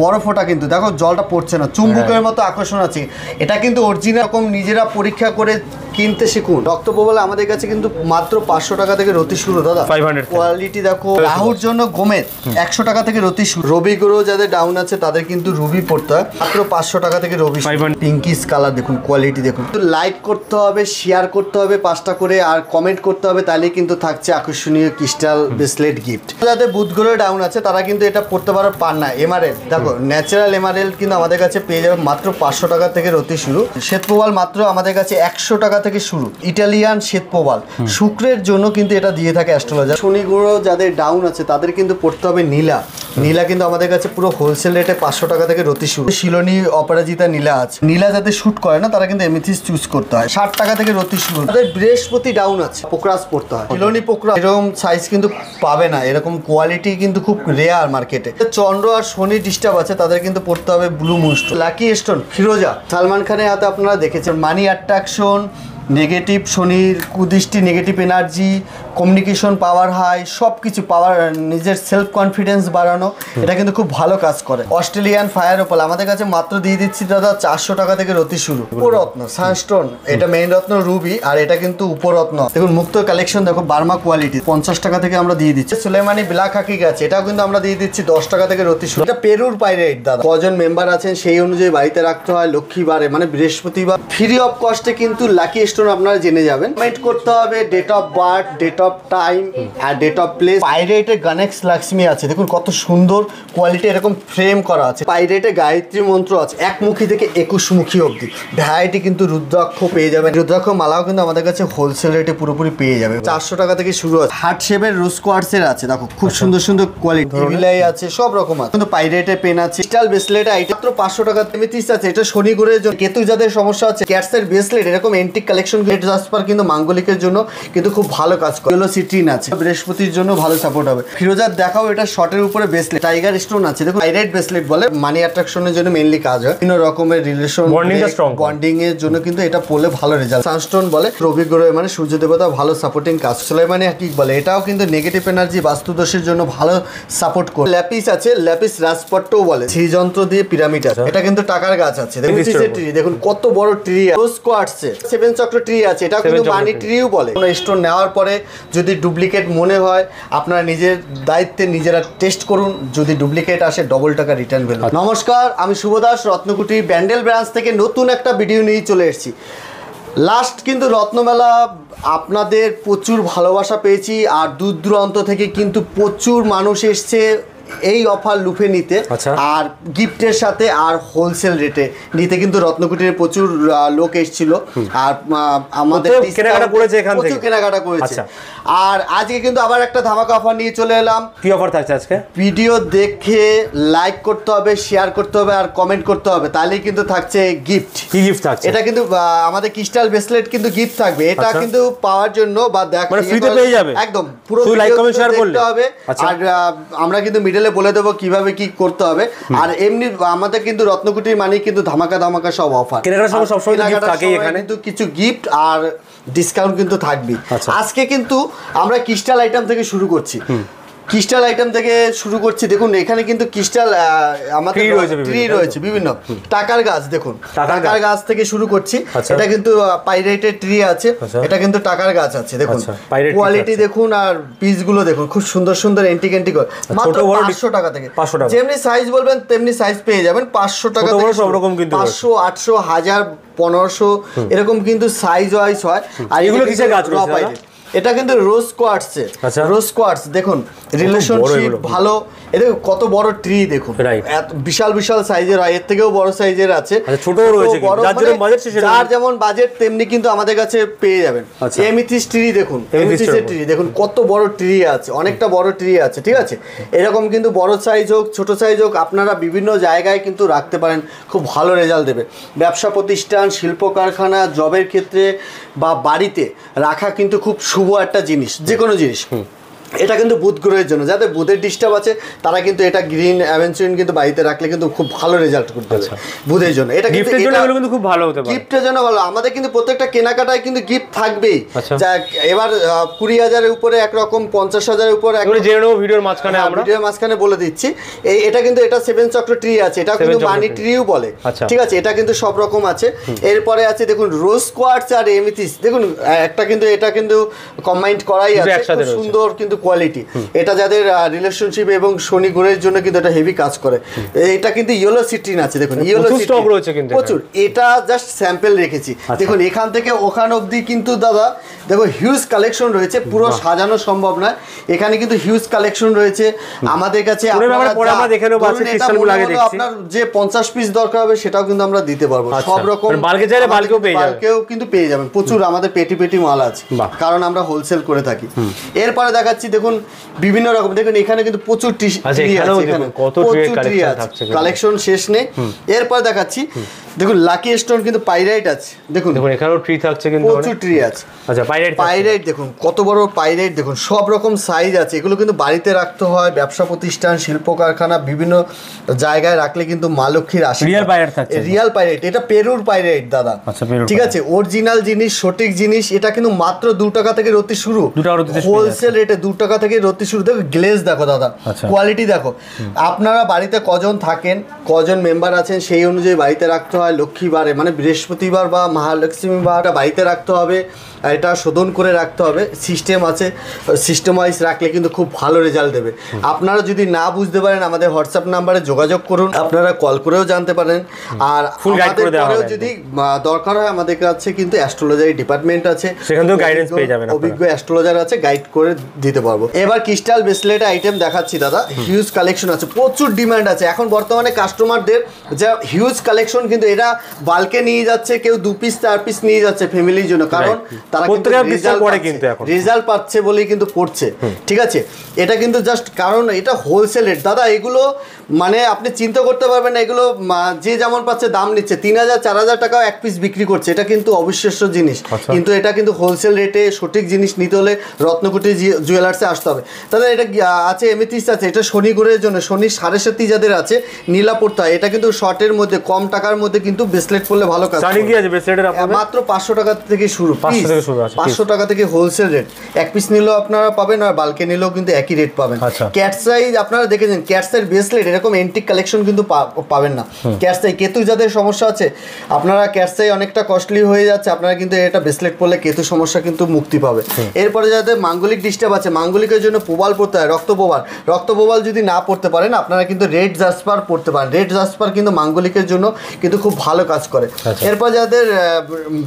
বড় ফোঁটা কিন্তু দেখো জলটা পড়ছে না, চুম্বকের মতো আকর্ষণ আছে। এটা কিন্তু অরিজিনাল রকম নিজেরা পরীক্ষা করে কিনতে শিখুন। রক্তপ্রবাল আমাদের কাছে কিন্তু মাত্র 500 টাকা থেকে রতি শুরু দাদা। 500 কোয়ালিটি দেখো। রাহুর জন্য গোমেদ 100 টাকা থেকে রতি শুরু। রবি গ্রো যাদের ডাউন আছে তাদের কিন্তু রুবি পড়তে হয় মাত্র 500 টাকা থেকে রবি। পিঙ্কিশ কালার দেখুন, কোয়ালিটি দেখুন। লাইক করতে হবে, শেয়ার করতে হবে 5টা করে, আর কমেন্ট করতে হবে, তাহলে কিন্তু থাকছে আকর্ষণীয় ক্রিস্টাল ব্রেসলেট গিফট। যাদের বুধ গ্রহে ডাউন আছে তারা কিন্তু এটা পড়তে পারো পার না। এমারেল দেখো, ন্যাচারাল এমারেল কিন্তু আমাদের কাছে পেয়ে যাবে মাত্র 500 টাকা থেকে রতি শুরু। শ্বেতপ্রবাল মাত্র আমাদের কাছে 100 টাকা থেকে শুরু। ইটালিয়ান শ্বেতপ্রবাল শুক্রের জন্য কিন্তু এটা দিয়ে থাকে অ্যাস্ট্রোলজার। শনি গ্রহ যাদের ডাউন আছে তাদের কিন্তু পড়তে হবে নীলা। নীলা কিন্তু আমাদের কাছে পুরো হোলসেল রেটে 500 টাকা থেকে রতি শুরু। শিলনী অপরাজিতা নীলা আছে। নীলা যাদের শুট করে না তারা কিন্তু এমিথিস চুজ করতে হয়। 60 টাকা থেকে রতি শুরু। তাদের বৃহস্পতি ডাউন আছে, পোকরাস পড়তে হয়। শিলনী পোকরাস এরকম সাইজ কিন্তু পাবে না, এরকম কোয়ালিটি কিন্তু খুব রেয়ার মার্কেটে। চন্দ্র আর শনি ডিস্টার্ব আছে তাদের কিন্তু পড়তে হবে ব্লু মুনস্টোন। লাকি স্টোন ফিরোজা সালমান খানের হাতে আপনারা দেখেছেন। মানি অ্যাট্রাকশন, নেগেটিভ শনির কুদৃষ্টি, নেগেটিভ এনার্জি, কমিউনিকেশন পাওয়ার হাই, সব কিছু পাওয়ার, নিজের সেলফ কনফিডেন্স বাড়ানো, এটা কিন্তু খুব ভালো কাজ করে। অস্ট্রেলিয়ান ফায়ার ওপাল আমাদের কাছে মাত্র দিয়ে দিচ্ছি দাদা 400 টাকা থেকে রতি শুরু। উপরত্ন সানস্টোন, এটা মেইন রত্ন রুবি, আর এটা কিন্তু উপরত্ন। দেখুন মুক্ত কালেকশন দেখো, বার্মা কোয়ালিটি 50 টাকা থেকে আমরা দিয়ে দিচ্ছি। সুলেমানি ব্ল্যাক হাকি গাছ, এটাও কিন্তু আমরা দিয়ে দিচ্ছি 10 টাকা থেকে রতি শুরু। এটা পেরুর পাইরেট দাদা, কজন মেম্বার আছেন সেই অনুযায়ী বাড়িতে রাখতে হয়। লক্ষ্মীবারে মানে বৃহস্পতিবার ফ্রি অফ কস্টে কিন্তু লাকি আপনারা জেনে যাবেন। কমেন্ট করতে হবে date of birth, date of time আর ডেট অফ প্লেস। পাইরেটে গণেশ লক্ষ্মী আছে, দেখুন কত সুন্দর কোয়ালিটি, এরকম ফ্রেম করা আছে। পাইরেটে গায়ত্রী মন্ত্র আছে 1মুখী থেকে 21মুখী অবধি। ভ্যারাইটি কিন্তু রুদ্রাক্ষ পেয়ে যাবেন। রুদ্রাক্ষ মালাও কিন্তু আমাদের কাছে হোলসেল রেটে পুরোপুরি পেয়ে যাবে। 400 টাকা থেকে শুরু আছে। হার্ট শেপের রোজ কোয়ার্টসের আছে, দেখো খুব সুন্দর সুন্দর কোয়ালিটি। ভিলাই আছে, সব রকম আছে। কিন্তু পাইরেটে পেন আছে। ক্রিস্টাল ব্রেসলেট এটা মাত্র 500 টাকা। এমিথিস আছে, এটা শনি গ্রহের জন্য। কেতু যাদের সমস্যা আছে, ক্যাটসের ব্রেসলেট এরকম এন্টিক কালেকশন জাসপার কিন্তু মাঙ্গলিকের জন্য কিন্তু খুব ভালো কাজ করে। ইয়েলো সিট্রিন আছে, বৃহস্পতির জন্য ভালো সাপোর্ট হবে। ফিরোজার দেখাও, এটা শর্টের উপরে ব্রেসলেট। টাইগার স্টোন আছে, দেখুন পাইরেট ব্রেসলেট বলে, মানি অ্যাট্রাকশনের জন্য মেইনলি কাজ হয়। বিভিন্ন রকমের রিলেশন বন্ডিং এর জন্য কিন্তু এটা পড়লে ভালো রেজাল্ট। সানস্টোন বলে রবি গ্রহে মানে সূর্য দেবতা ভালো সাপোর্টিং কাজ। সুলাইমানি হাকিক বলে, এটাও কিন্তু নেগেটিভ এনার্জি বাস্তুদোষের জন্য ভালো সাপোর্ট করে। ল্যাপিস আছে, ল্যাপিস রাজপট্টও বলে। শ্রীযন্ত্র দিয়ে পিরামিড আছে, এটা কিন্তু টাকার গাছ আছে। দেখুন কত বড় ট্রি। রোজ কোয়ার্টসে 7 চক্র ট্রি আছে, এটা কিন্তু মানি ট্রিও বলে। স্টোন নেওয়ার পরে যদি ডুপ্লিকেট মনে হয়, আপনারা নিজের দায়িত্বে নিজেরা টেস্ট করুন। যদি ডুপ্লিকেট আসে ডবল টাকা রিটার্ন পেল। নমস্কার, আমি শুভ দাস, রত্নকুটি ব্যান্ডেল ব্রাঞ্চ থেকে নতুন একটা ভিডিও নিয়ে চলে এসেছি। লাস্ট কিন্তু রত্নমেলা আপনাদের প্রচুর ভালোবাসা পেয়েছি, আর দূর দূরান্ত থেকে কিন্তু প্রচুর মানুষ এসছে এই অফার লুফে নিতে, আর গিফটের সাথে আর হোলসেল রেটে নিতে। কিন্তু রত্নকুটির প্রচুর লোক এসেছিল, আর আমাদের প্রচুর কেনাকাটা করেছে। আর আজকে কিন্তু আবার একটা ধামাকা অফার নিয়ে চলে এলাম। কি অফার থাকছে আজকে? ভিডিও দেখে লাইক করতে হবে, শেয়ার করতে হবে, আর কমেন্ট করতে হবে, তাহলেই কিন্তু থাকছে গিফট। কি গিফট থাকছে? এটা কিন্তু আমাদের ক্রিস্টাল ব্রেসলেট কিন্তু গিফট থাকবে। এটা কিন্তু পাওয়ার জন্য বা মানে ফ্রিতে পেয়ে যাবে একদম, পুরো লাইক কমেন্ট শেয়ার করতে হবে। আর আমরা কিন্তু বলে দেবো কিভাবে কি করতে হবে। আর এমনি আমাদের কিন্তু রত্নকুটির মানে কিন্তু ধামাকা ধামাকা সব অফার। কিন্তু কিছু গিফট আর ডিসকাউন্ট কিন্তু থাকবে। আজকে কিন্তু আমরা ক্রিস্টাল আইটেম থেকে শুরু করছি। দেখুন এখানে কিন্তু ক্রিস্টাল আমাদের ট্রি রয়েছে বিভিন্ন। টাকার গাছ দেখুন, টাকার গাছ থেকে শুরু করছি। এটা কিন্তু পাইরেটের ট্রি আছে, এটা কিন্তু টাকার গাছ আছে। দেখুন কোয়ালিটি দেখুন, আর পিসগুলো দেখুন, খুব সুন্দর সুন্দর এন্টিক মাত্র 500 টাকা থেকে। যেমনি সাইজ বলবেন তেমনি সাইজ পেয়ে যাবেন। 500 টাকা থেকে 500, 800, 1000, 1500 এরকম কিন্তু সাইজ ওয়াইজ হয়। আর এগুলো কিসের গাছ রয়েছে? এটা কিন্তু রোজ কোয়ার্টসে। রোজ কোয়ার্টস দেখুন, রিলেশনশিপ ভালো। এটা কত বড় ট্রি দেখুন, বিশাল বিশাল সাইজের হয়, এর থেকেও বড় সাইজের আছে, ছোটও রয়েছে। যার যেমন বাজেট তেমনি কিন্তু আমাদের কাছে পেয়ে যাবেন। এমিথিস ট্রি দেখুন, এমিথিসের ট্রি দেখুন কত বড় ট্রি আছে, অনেকটা বড় ট্রি আছে। ঠিক আছে, এরকম কিন্তু বড় সাইজ হোক ছোট সাইজ হোক আপনারা বিভিন্ন জায়গায় কিন্তু রাখতে পারেন, খুব ভালো রেজাল্ট দেবে। ব্যবসা প্রতিষ্ঠান, শিল্প কারখানা, জবের ক্ষেত্রে বা বাড়িতে রাখা কিন্তু খুব শুভ একটা জিনিস, যে কোনো জিনিস। এটা কিন্তু বুধ গ্রহের জন্য, যাদের বুধের ডিস্টার্ব আছে তারা কিন্তু এটা গ্রিন অ্যাভেঞ্চুরিন কিন্তু বাড়িতে রাখলে কিন্তু খুব ভালো রেজাল্ট করতে পারবে বুধের জন্য। এটা গিফটের জন্য এগুলো কিন্তু খুব ভালো হতে পারে, গিফটের জন্য ভালো। আমাদের কিন্তু প্রত্যেকটা কেনাকাটায় কিন্তু গিফট থাকবেই। যা এবার 20,000-এর উপরে একরকম, 50,000-এর উপরে ভিডিওর মাঝখানে বলে দিচ্ছি। এটা কিন্তু এটা 7 চক্র ট্রি আছে, এটা কিন্তু মানি ট্রিও বলে, ঠিক আছে। এটা কিন্তু সব রকম আছে। এরপরে আছে দেখুন রোজ কোয়ার্টজ আর এমিথিস, দেখুন একটা কিন্তু এটা কিন্তু কম্বাইন্ড করাই আছে, খুব সুন্দর কিন্তু কোয়ালিটি। এটা যাদের রিলেশনশিপ এবং শনি গ্রহের জন্য কিন্তু এটা হেভি কাজ করে। এটা কিন্তু ইয়েলো সিট্রিন আছে, দেখুন ইয়েলো স্টক রয়েছে কিন্তু প্রচুর। এটা জাস্ট স্যাম্পল রেখেছি, দেখুন এখান থেকে ওখান অবধি কিন্তু দাদা দেখো হিউজ কালেকশন রয়েছে, পুরো সাজানো সম্ভব নয়। এখানে কিন্তু হিউজ কালেকশন রয়েছে আমাদের কাছে। আপনার যে 50 পিস দরকার হবে সেটাও কিন্তু আমরা দিতে পারবো, সব রকম বাল্কেও কিন্তু পেয়ে যাবেন। প্রচুর আমাদের পেটি পেটি মাল আছে, কারণ আমরা হোলসেল করে থাকি। এরপরে দেখাচ্ছি দেখুন বিভিন্ন রকম, দেখুন এখানে কিন্তু প্রচুর ট্রি আছে, কালেকশন শেষ নেই। এরপর দেখাচ্ছি দেখুন লাকি স্টোন কিন্তু পাইরাইট আছে, দেখুন এখানেও ট্রি থাকছে, কিন্তু প্রচুর ট্রি আছে। আচ্ছা পাইরাইট দেখুন কত বড় পাইরাইট, দেখুন সব রকম সাইজ আছে। এগুলো কিন্তু বাড়িতে রাখতে হয়, ব্যবসা প্রতিষ্ঠান, শিল্প কারখানা, বিভিন্ন জায়গায় রাখলে কিন্তু মা লক্ষ্মীর আশীর্বাদ। রিয়াল পাইরাইট, এটা পেরুর পাইরাইট দাদা, ঠিক আছে, অরিজিনাল জিনিস, সঠিক জিনিস। এটা কিন্তু মাত্র 2 টাকা থেকে রতি শুরু, হোলসেল রেটে 2 টাকা থেকে রতি শুরু। দেখো গ্লেজ দেখো দাদা, কোয়ালিটি দেখো। আপনারা বাড়িতে কজন থাকেন, কজন মেম্বার আছেন, সেই অনুযায়ী বাড়িতে রাখতে হয়। লক্ষ্মীবারে মানে বৃহস্পতিবার বা মহালক্ষ্মীবারটা বাড়িতে রাখতে হবে, এটা শোধন করে রাখতে হবে। সিস্টেম আছে, সিস্টেম ওয়াইজ রাখলে কিন্তু খুব ভালো রেজাল্ট দেবে। আপনারা যদি না বুঝতে পারেন আমাদের হোয়াটসঅ্যাপ নাম্বারে যোগাযোগ করুন, আপনারা কল করেও জানতে পারেন। আর আমাদের পরেও যদি দরকার হয় আমাদের কাছে কিন্তু অ্যাস্ট্রোলজারি ডিপার্টমেন্ট আছে, সেখানেও গাইডেন্স পেয়ে যাবেন, অভিজ্ঞ অ্যাস্ট্রোলজার আছে, গাইড করে দিতে পারবো। এবার ক্রিস্টাল ব্রেসলেট আইটেম দেখাচ্ছি দাদা, হিউজ কালেকশন আছে, প্রচুর ডিমান্ড আছে এখন বর্তমানে কাস্টমারদের, যা হিউজ কালেকশন। কিন্তু এটা বাল্কে নিয়ে যাচ্ছে, কেউ 2 পিস 4 পিস নিয়ে যাচ্ছে ফ্যামিলির জন্য, কারণ তারা রেজাল্ট পাচ্ছে বলেই কিন্তু পড়ছে, ঠিক আছে। এটা কিন্তু জাস্ট কারণ এটা হোলসেল রেট দাদা, এগুলো মানে আপনি চিন্তা করতে পারবেন না, এগুলো যে যেমন পাচ্ছে দাম নিচ্ছে। 3,000 4,000 টাকাও এক পিস বিক্রি করছে, এটা কিন্তু অবিশ্বাস্য জিনিস। কিন্তু এটা কিন্তু হোলসেল রেটে সঠিক জিনিস নিতে হলে রত্নকুটি জুয়েলার্সে আসতে হবে দাদা। এটা আছে এমিথিস আছে, এটা শনি গ্রহের জন্য, শনি 7.5 যাদের আছে নীলা পড়তে হয়। এটা কিন্তু শর্টের মধ্যে কম টাকার মধ্যে কিন্তু ব্রেসলেট পরলে ভালো কাজ। মাত্র 500 টাকা থেকে শুরু, 500 টাকা থেকে হোলসেল রেট। এক পিস নিলেও আপনারা পাবেন, আর বাল্কে নিলেও কিন্তু একই রেট পাবেন। ক্যাটসাই আপনারা দেখেছেন, ক্যাটসাইর ব্রেসলেট এরকম এন্টিক কালেকশন কিন্তু পাবেন না। ক্যাটসাই কেতু যাদের সমস্যা আছে, আপনারা ক্যাটসাই অনেকটা কস্টলি হয়ে যাচ্ছে, আপনারা কিন্তু এটা ব্রেসলেট পরলে কেতু সমস্যা কিন্তু মুক্তি পাবে। এরপরে যাদের মাঙ্গলিক ডিস্টার্ব আছে, মাঙ্গলিকের জন্য প্রবাল পড়তে হয়, রক্তপ্রবাল যদি না পড়তে পারেন আপনারা কিন্তু রেড জাসপার পড়তে পারেন। রেড জাসপার কিন্তু মাঙ্গলিকের জন্য কিন্তু খুব ভালো কাজ করে। এরপর যাদের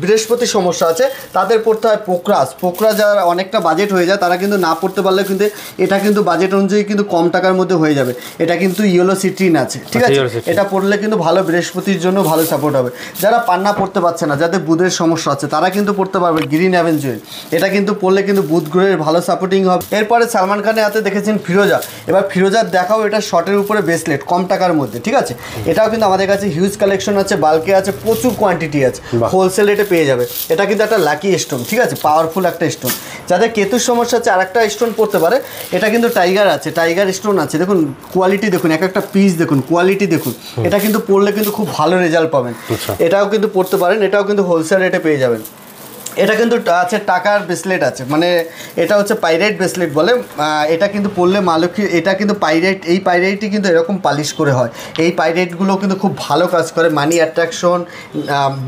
বৃহস্পতি সমস্যা আছে তাদের পড়তে হয় পোকরা, যারা অনেকটা বাজেট হয়ে যায় তারা কিন্তু না পড়তে পারলে কিন্তু এটা কিন্তু বাজেট অনুযায়ী কিন্তু কম টাকার মধ্যে হয়ে যাবে। এটা কিন্তু ইয়েলো সিট্রিন আছে, ঠিক আছে, এটা পড়লে কিন্তু ভালো, বৃহস্পতির জন্য ভালো সাপোর্ট হবে। যারা পান্না পড়তে পারছে না, যাদের বুধের সমস্যা আছে তারা কিন্তু পড়তে পারবে গ্রিন অ্যাভেঞ্জুয়েল। এটা কিন্তু পড়লে কিন্তু বুধ গ্রহের ভালো সাপোর্টিং হবে। এরপরে সালমান খানের হাতে দেখেছেন ফিরোজা, এবার ফিরোজার দেখাও, এটা শর্টের উপরে ব্রেসলেট কম টাকার মধ্যে, ঠিক আছে। এটাও কিন্তু আমাদের কাছে হিউজ কালেকশন আছে, বাল্কে আছে, প্রচুর কোয়ান্টিটি আছে, হোলসেল রেটে পেয়ে যাবে। এটা কিন্তু একটা লাকি স্টোন, ঠিক আছে, পাওয়ারফুল একটা স্টোন। যাদের কেতুর সমস্যা আছে আরেকটা স্টোন পড়তে পারে, এটা কিন্তু টাইগার আছে, টাইগার স্টোন আছে, দেখুন কোয়ালিটি দেখুন, এক একটা পিস দেখুন, কোয়ালিটি দেখুন। এটা কিন্তু পড়লে কিন্তু খুব ভালো রেজাল্ট পাবেন। এটাও কিন্তু পড়তে পারেন, এটাও কিন্তু হোলসেল রেটে পেয়ে যাবেন। এটা কিন্তু আছে টাকার ব্রেসলেট আছে, মানে এটা হচ্ছে পাইরাইট ব্রেসলেট বলে। এটা কিন্তু পড়লে মা লক্ষ্মী, এটা কিন্তু পাইরাইট, এই পাইরাইটই কিন্তু এরকম পালিশ করে হয়। এই পাইরাইটগুলো কিন্তু খুব ভালো কাজ করে, মানি অ্যাট্রাকশন,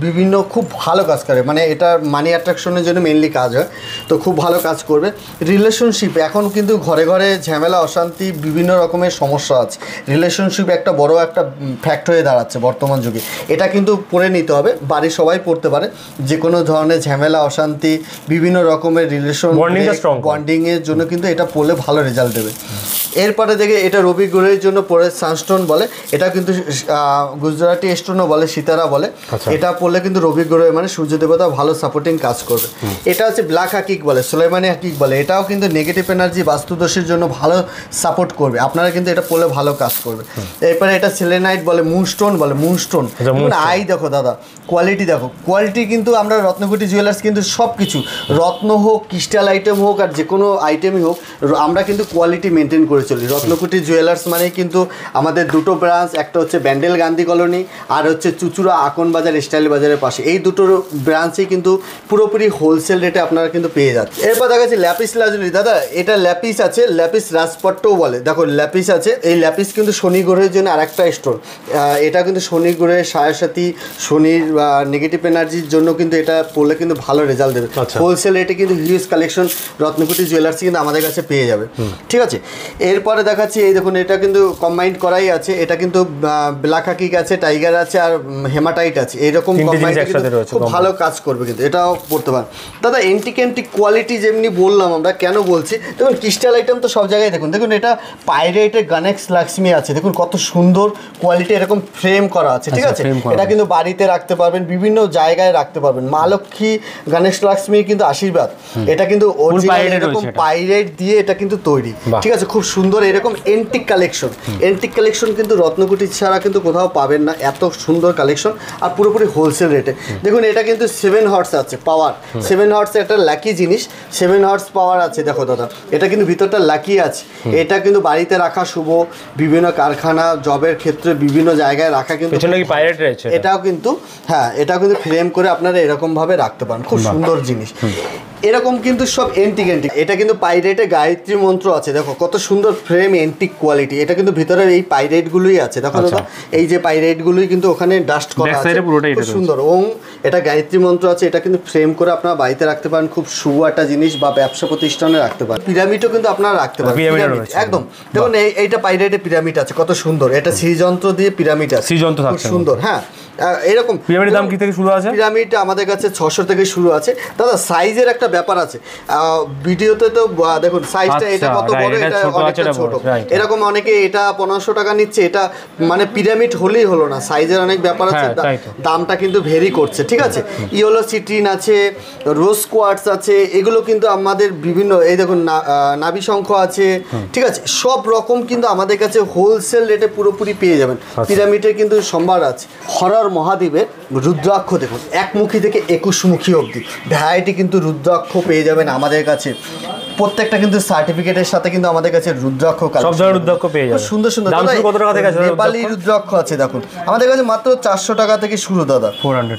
বিভিন্ন খুব ভালো কাজ করে, মানে এটা মানি অ্যাট্রাকশনের জন্য মেনলি কাজ হয়, তো খুব ভালো কাজ করবে। রিলেশনশিপ এখন কিন্তু ঘরে ঘরে ঝামেলা, অশান্তি, বিভিন্ন রকমের সমস্যা আছে। রিলেশনশিপ একটা বড় একটা ফ্যাক্ট হয়ে দাঁড়াচ্ছে বর্তমান যুগে। এটা কিন্তু পড়ে নিতে হবে, বাড়ির সবাই পড়তে পারে। যে কোনো ধরনের ঝামেলা, অশান্তি, বিভিন্ন রকমের রিলেশন বন্ডিং এর জন্য কিন্তু এটা পড়লে ভালো রেজাল্ট দেবে। এরপরে দেখে এটা রবি গ্রহের জন্য পড়ে সানস্টোন বলে, এটা কিন্তু গুজরাটি স্টোনও বলে, সিতারা বলে। এটা পড়লে কিন্তু রবি গ্রহে মানে সূর্য দেবতা ভালো সাপোর্টিং কাজ করবে। এটা হচ্ছে ব্ল্যাক হাকিক বলে, সুলাইমানি হাকিক বলে। এটাও কিন্তু নেগেটিভ এনার্জি, বাস্তুদোষের জন্য ভালো সাপোর্ট করবে, আপনারা কিন্তু এটা পড়লে ভালো কাজ করবে। এরপরে এটা সেলেনাইট বলে, মুনস্টোন বলে, মুনস্টোন। আই দেখো দাদা, কোয়ালিটি দেখো, কোয়ালিটি কিন্তু আমরা রত্নকুটি জুয়েলার্স কিন্তু সব কিছু রত্ন হোক, ক্রিস্টাল আইটেম হোক, আর যে কোনো আইটেমই হোক, আমরা কিন্তু কোয়ালিটি মেনটেন করে চলি। রত্নকুটি জুয়েলার্স মানে কিন্তু আমাদের দুটো ব্রাঞ্চ, একটা হচ্ছে ব্যান্ডেল গান্ধী কলোনি, আর হচ্ছে চুচুড়া আকন বাজার স্টাইল বাজারের পাশে। এই দুটো ব্রাঞ্চেই কিন্তু পুরোপুরি হোলসেল রেটে আপনারা কিন্তু পেয়ে যাচ্ছে। এরপর দেখা যাচ্ছে ল্যাপিস লাজুলি। দাদা এটা ল্যাপিস আছে, ল্যাপিস রাজপট্টও বলে। দেখো ল্যাপিস আছে, এই ল্যাপিস কিন্তু শনি গ্রহের জন্য আরেকটা স্টোন। এটা কিন্তু শনি গ্রহের সায়াসাথী, শনির নেগেটিভ এনার্জির জন্য কিন্তু এটা পড়লে কিন্তু ভালো রেজাল্ট দেবে। হোলসেল রেটে কিন্তু হিউজ কালেকশন রত্নকুটি জুয়েলার্স কিন্তু আমাদের কাছে পেয়ে যাবে। ঠিক আছে, এরপরে দেখাচ্ছি এই দেখুন, এটা কিন্তু কম্বাইন্ড করাই আছে। এটা কিন্তু ব্ল্যাক হাকিক আছে, টাইগার আছে, আর হেমাটাইট আছে। এইরকম কম্বাইন্ড খুব ভালো কাজ করবে, কিন্তু এটাও পড়তে পারেন। দাদা এন্টিক কোয়ালিটি যেমনি বললাম আমরা, কেন বলছি দেখুন, ক্রিস্টাল আইটেম তো সব জায়গায় দেখুন। দেখুন এটা পাইরেটের গণেশ লক্ষ্মী আছে, দেখুন কত সুন্দর কোয়ালিটি, এরকম ফ্রেম করা আছে। ঠিক আছে, এটা কিন্তু বাড়িতে রাখতে পারবেন, বিভিন্ন জায়গায় রাখতে পারবেন। মা লক্ষ্মী গণেশ লক্ষ্মীর কিন্তু আশীর্বাদ। এটা কিন্তু অরিজিনাল এরকম পাইরেট দিয়ে এটা কিন্তু তৈরি। ঠিক আছে, খুব সুন্দর এরকম এন্টিক কালেকশন কিন্তু রত্নকুটি ছাড়া কিন্তু কোথাও পাবেন না, এত সুন্দর কালেকশন, আর পুরোপুরি হোলসেল রেটে। দেখুন এটা কিন্তু 7 হর্স আছে পাওয়ার, 7 হর্স একটা লাকি জিনিস, 7 হর্স পাওয়ার আছে। দেখো দাদা এটা কিন্তু ভিতরটা লাকি আছে। এটা কিন্তু বাড়িতে রাখা শুভ, বিভিন্ন কারখানা জবের ক্ষেত্রে বিভিন্ন জায়গায় রাখা কিন্তু এটাও কিন্তু, হ্যাঁ এটাও কিন্তু ফ্রেম করে আপনারা এরকম ভাবে রাখতে পারেন, খুব সুন্দর জিনিস। এরকম কিন্তু সব এন্টিক। এটা কিন্তু পাইরেটে গায়ত্রী মন্ত্র আছে, দেখো কত সুন্দর ফ্রেম, এন্টিক কোয়ালিটি। এটা কিন্তু ভিতরে এই পাইরেটগুলোই আছে, দেখো দাদা এই যে পাইরেটগুলোই কিন্তু ওখানে ডাস্ট করা আছে, খুব সুন্দর। এটা গায়ত্রী মন্ত্র আছে। এটা কিন্তু ফ্রেম করে আপনারা বাড়িতে রাখতে পারেন, খুব শুভ একটা জিনিস, বা ব্যবসা প্রতিষ্ঠানে রাখতে পারেন। পিরামিডও কিন্তু আপনারা রাখতে পারেন, একদম। দেখুন এইটা পাইরেটে পিরামিড আছে, কত সুন্দর। এটা শ্রীযন্ত্র দিয়ে পিরামিড আছে, খুব সুন্দর। হ্যাঁ এরকম পিরামিডের দাম কি থেকে শুরু আছে? পিরামিড আমাদের কাছে 600 থেকে শুরু আছে। দাদা সাইজের একটা ব্যাপার আছে, ভিডিওতে তো দেখুন সাইজটা, এটা কত বড়, এটা অনেকটা ছোট। এরকম অনেকে এটা 1500 টাকা নিচ্ছে, এটা মানে পিরামিড হলেই হলো না, সাইজের অনেক ব্যাপার আছে, দামটা কিন্তু ভেরি করছে। ঠিক আছে, ইয়েলো সিট্রিন আছে, রোজ কোয়ার্টস আছে, এগুলো কিন্তু আমাদের বিভিন্ন, এই দেখুন নাভি শঙ্খ আছে। ঠিক আছে, সব রকম কিন্তু আমাদের কাছে হোলসেল রেটে পুরোপুরি পেয়ে যাবেন। পিরামিডের কিন্তু সম্ভার আছে। হরর মহাদেবের রুদ্রাক্ষ দেখুন, একমুখী থেকে 21 মুখী অবধি ভ্যারাইটি কিন্তু রুদ্রাক্ষ পেয়ে যাবেন আমাদের কাছে। প্রত্যেকটা কিন্তু সার্টিফিকেটের সাথে কিন্তু আমাদের কাছে রুদ্রাক্ষ, সব ধরনের রুদ্রাক্ষ পেয়ে যাবেন, সুন্দর সুন্দর। কত টাকা থেকে আছে? নেপালি রুদ্রাক্ষ আছে দেখুন আমাদের কাছে মাত্র 400 টাকা থেকে শুরু দাদা,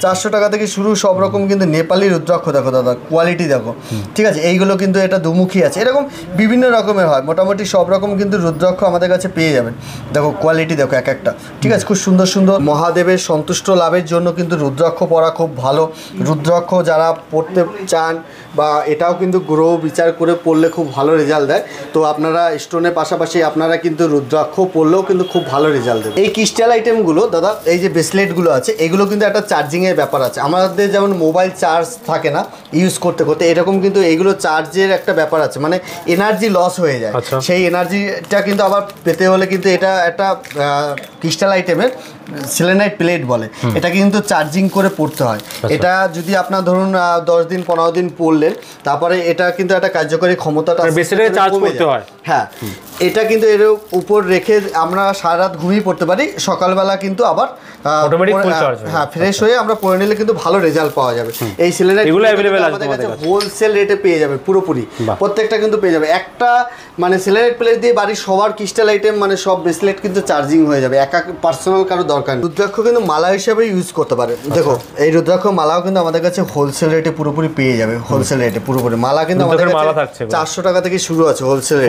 400 টাকা থেকে শুরু। সব রকম কিন্তু নেপালি রুদ্রাক্ষ দেখো দাদা, কোয়ালিটি দেখো। ঠিক আছে, এইগুলো কিন্তু এটা দুমুখী আছে, এরকম বিভিন্ন রকমের হয়। মোটামুটি সব রকম কিন্তু রুদ্রাক্ষ আমাদের কাছে পেয়ে যাবেন। দেখো কোয়ালিটি দেখো এক একটা। ঠিক আছে, খুব সুন্দর সুন্দর। মহাদেবের সন্তুষ্ট লাভের জন্য কিন্তু রুদ্রাক্ষ পরা খুব ভালো। রুদ্রাক্ষ যারা পড়তে চান, বা এটাও কিন্তু গ্রহ বিচার করে পড়লে খুব ভালো রেজাল্ট দেয়। তো আপনারা স্টোনের পাশাপাশি আপনারা কিন্তু রুদ্রাক্ষ পড়লেও কিন্তু খুব ভালো রেজাল্ট দেবে। এই ক্রিস্টাল আইটেমগুলো দাদা, এই যে ব্রেসলেটগুলো আছে, এগুলো কিন্তু একটা চার্জিংয়ের ব্যাপার আছে। আমাদের যেমন মোবাইল চার্জ থাকে না ইউজ করতে করতে, এরকম কিন্তু এইগুলো চার্জের একটা ব্যাপার আছে, মানে এনার্জি লস হয়ে যায়। সেই এনার্জিটা কিন্তু আবার পেতে হলে কিন্তু এটা একটা ক্রিস্টাল আইটেমের সেলেনাইট প্লেট বলে, এটা কিন্তু চার্জিং করে পড়তে হয়। এটা যদি আপনার ধরুন 10 দিন 15 দিন পড়লেন, তারপরে এটা কিন্তু একটা কার্যকরী ক্ষমতাটা চার্জ করতে হয়। হ্যাঁ, এটা কিন্তু এর উপর রেখে আমরা সারা রাত ঘুমিয়ে পড়তে পারি, সকালবেলা কিন্তু আবার হ্যাঁ ফ্রেশ হয়ে আমরা পড়ে নিলে কিন্তু ভালো রেজাল্ট পাওয়া যাবে। এই সেলেনাইট আমাদের কাছে হোলসেল রেটে পেয়ে যাবে, পুরোপুরি প্রত্যেকটা কিন্তু পেয়ে যাবে। একটা মানে সেলেনাইট প্লেট দিয়ে বাড়ির সবার ক্রিস্টাল আইটেম মানে সব ব্রেসলেট কিন্তু চার্জিং হয়ে যাবে, একা পার্সোনাল কারো দরকার নেই। রুদ্রাক্ষ কিন্তু মালা হিসাবে ইউজ করতে পারে। দেখো এই রুদ্রাক্ষ মালাও কিন্তু আমাদের কাছে হোলসেল রেটে পুরোপুরি পেয়ে যাবে, হোলসেল রেটে পুরোপুরি। মালা কিন্তু আমাদের কাছে 400 টাকা থেকে শুরু আছে হোলসেল রেট,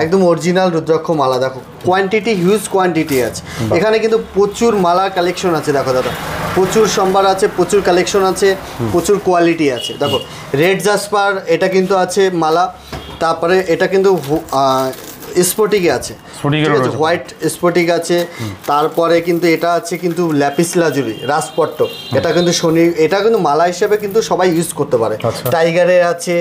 একদম অরিজিনাল রুদ্রাক্ষ মালা। দেখো কোয়ান্টিটি, হিউজ কোয়ান্টিটি আছে এখানে, কিন্তু প্রচুর মালার কালেকশন আছে। দেখো দাদা প্রচুর সম্ভার আছে, প্রচুর কালেকশন আছে, প্রচুর কোয়ালিটি আছে। দেখো রেড জাসপার এটা কিন্তু আছে মালা, তারপরে এটা কিন্তু স্পটিকে আছে, হোয়াইট স্পটিক আছে, তারপরে কিন্তু এটা আছে কিন্তু ল্যাপিস লাজুলি রাজপট্ট, এটা কিন্তু শনি, এটা কিন্তু মালা হিসেবে কিন্তু সবাই ইউজ করতে পারে। টাইগারের আছে,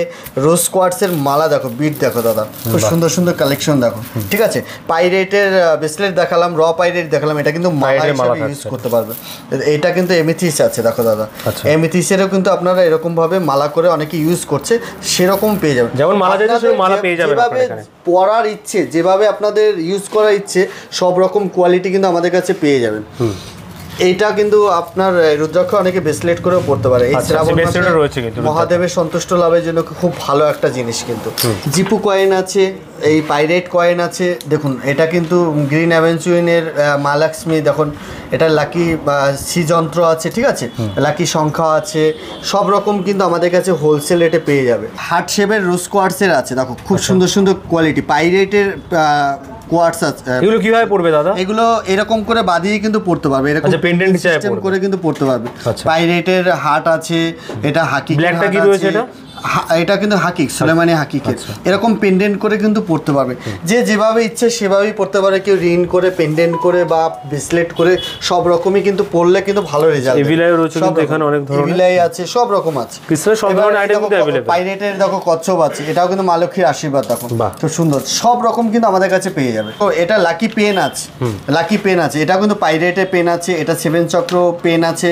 রোজ কোয়ার্টসের মালা দেখো, বিট দেখো দাদা, খুব সুন্দর সুন্দর কালেকশন দেখো। ঠিক আছে, পাইরেটের ব্রেসলেট দেখালাম, র পাইরেট দেখালাম, এটা কিন্তু মালা হিসেবে ইউজ করতে পারবে। এটা কিন্তু এমিথিস আছে দেখো দাদা, এমিথিসেরও কিন্তু আপনারা এরকম ভাবে মালা করে অনেকে ইউজ করছে, সেরকম পেয়ে যাবেন। যেমন মালা পেয়ে যাবেন, যেভাবে পরার ইচ্ছে, যেভাবে আপনাদের ইউজ করার ইচ্ছে, সব রকম কোয়ালিটি কিন্তু আমাদের কাছে পেয়ে যাবেন। এইটা কিন্তু আপনার রুদ্রাক্ষ অনেকে ব্রেসলেট করেও পড়তে পারে। এই শ্রাবণ মাসে রয়েছে কিন্তু মহাদেবের সন্তুষ্ট লাভের জন্য খুব ভালো একটা জিনিস কিন্তু। জিপু কয়েন আছে, এই পাইরেট কয়েন আছে, দেখুন এটা কিন্তু গ্রিন অ্যাভেঞ্চুইনের মা লক্ষ্মী, দেখুন এটা লাকি সি যন্ত্র আছে, ঠিক আছে, লাকি সংখ্যা আছে, সব রকম কিন্তু আমাদের কাছে হোলসেল রেটে পেয়ে যাবে। হার্ট শেপের রোজ কোয়ার্টসের আছে, দেখো খুব সুন্দর সুন্দর কোয়ালিটি। পাইরেটের কোয়ার্টস আছে। এগুলো কিভাবে পড়বে দাদা? এগুলো এরকম করে বাঁধিয়ে কিন্তু পড়তে পারবে, এরকম পেন্ডেন্ট সিস্টেম করে কিন্তু পড়তে পারবে। পাইরেটের হার্ট আছে, এটা হাকি। ব্ল্যাকটা কি রয়েছে এটা? এটা কিন্তু হাকিক, সুলেমানি হাকিকের। এরকম পেন্ডেন্ট করে কিন্তু পড়তে পারবে, যে যেভাবে ইচ্ছে সেভাবেই পড়তে পারে। কেউ রিং করে, পেন্ডেন্ট করে বা ব্রেসলেট করে, সব রকমই কিন্তু পড়লে কিন্তু ভালো রেজাল্ট। এভিলাই রয়েছে কিন্তু এখানে অনেক ধরনের, এভিলাই আছে, সব রকম আছে। ক্রিস্টালের সব ধরনের আইটেম কিন্তু अवेलेबल। পাইরেটের দেখো কচ্ছপ আছে, এটাও কিন্তু মা লক্ষ্মীর আশীর্বাদ, দেখো খুব সুন্দর। সব রকম কিন্তু আমাদের কাছে পেয়ে যাবে। তো এটা লাকি পেন আছে, লাকি পেন আছে, এটাও কিন্তু পাইরেটের পেন আছে, এটা 7 চক্র পেন আছে।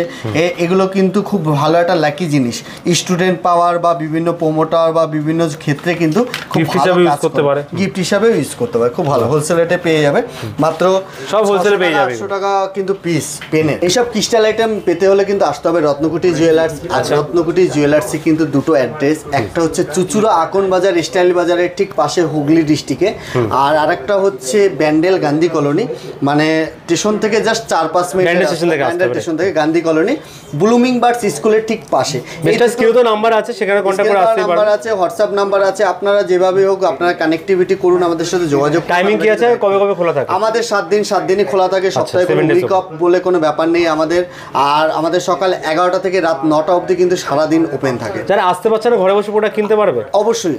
এগুলো কিন্তু খুব ভালো একটা লাকি জিনিস। স্টুডেন্ট পাওয়ার বা বিভিন্ন প্রমোটার বা বিভিন্ন ক্ষেত্রে কিন্তু খুব ভালো কাজ করতে পারে, গিফট হিসাবে ইউজ করতে পারে। খুব ভালো হোলসেল রেটে পেয়ে যাবে, মাত্র সব হোলসেলে পেয়ে যাবে, 800 টাকা কিন্তু পিস পেনে। এইসব ক্রিস্টাল আইটেম পেতে হলে কিন্তু আসতে হবে রত্নকুটি জুয়েলার্স। আর রত্নকুটি জুয়েলার্সে কিন্তু দুটো অ্যাড্রেস, একটা হচ্ছে চুচুড়া আকন বাজার, স্টাইল বাজারের ঠিক পাশে, হুগলি ডিস্ট্রিক্টে। আর আরেকটা হচ্ছে ব্যান্ডেল গান্ধী কলোনি, মানে স্টেশন থেকে জাস্ট 4-5 মিনিট, স্টেশন থেকে গান্ধী কলোনি, ব্লুমিং বার্ডস স্কুলের ঠিক পাশে। এটা স্ক্রিনে তো নাম্বার আছে, সেখানে কন্টাক্ট করে আসতে পারেন। নাম্বার আছে, হোয়াটসঅ্যাপ নাম্বার আছে, আপনারা যেভাবে হোক আপনারা কানেক্টিভিটি করুন, আমাদের সাথে যোগাযোগ। টাইমিং কি আছে, কবে কবে খোলা থাকে? আমাদের 7 দিন 7 দিনই খোলা থাকে, সপ্তাহে কোনো উইক অফ বলে কোনো ব্যাপার নেই আমাদের। আর আমাদের সকাল 11টা থেকে রাত 9টা অবধি কিন্তু সারাদিন ওপেন থাকে। যারা আসতে পারছে না ঘরে বসে প্রোডাক্ট কিনতে পারবে? অবশ্যই।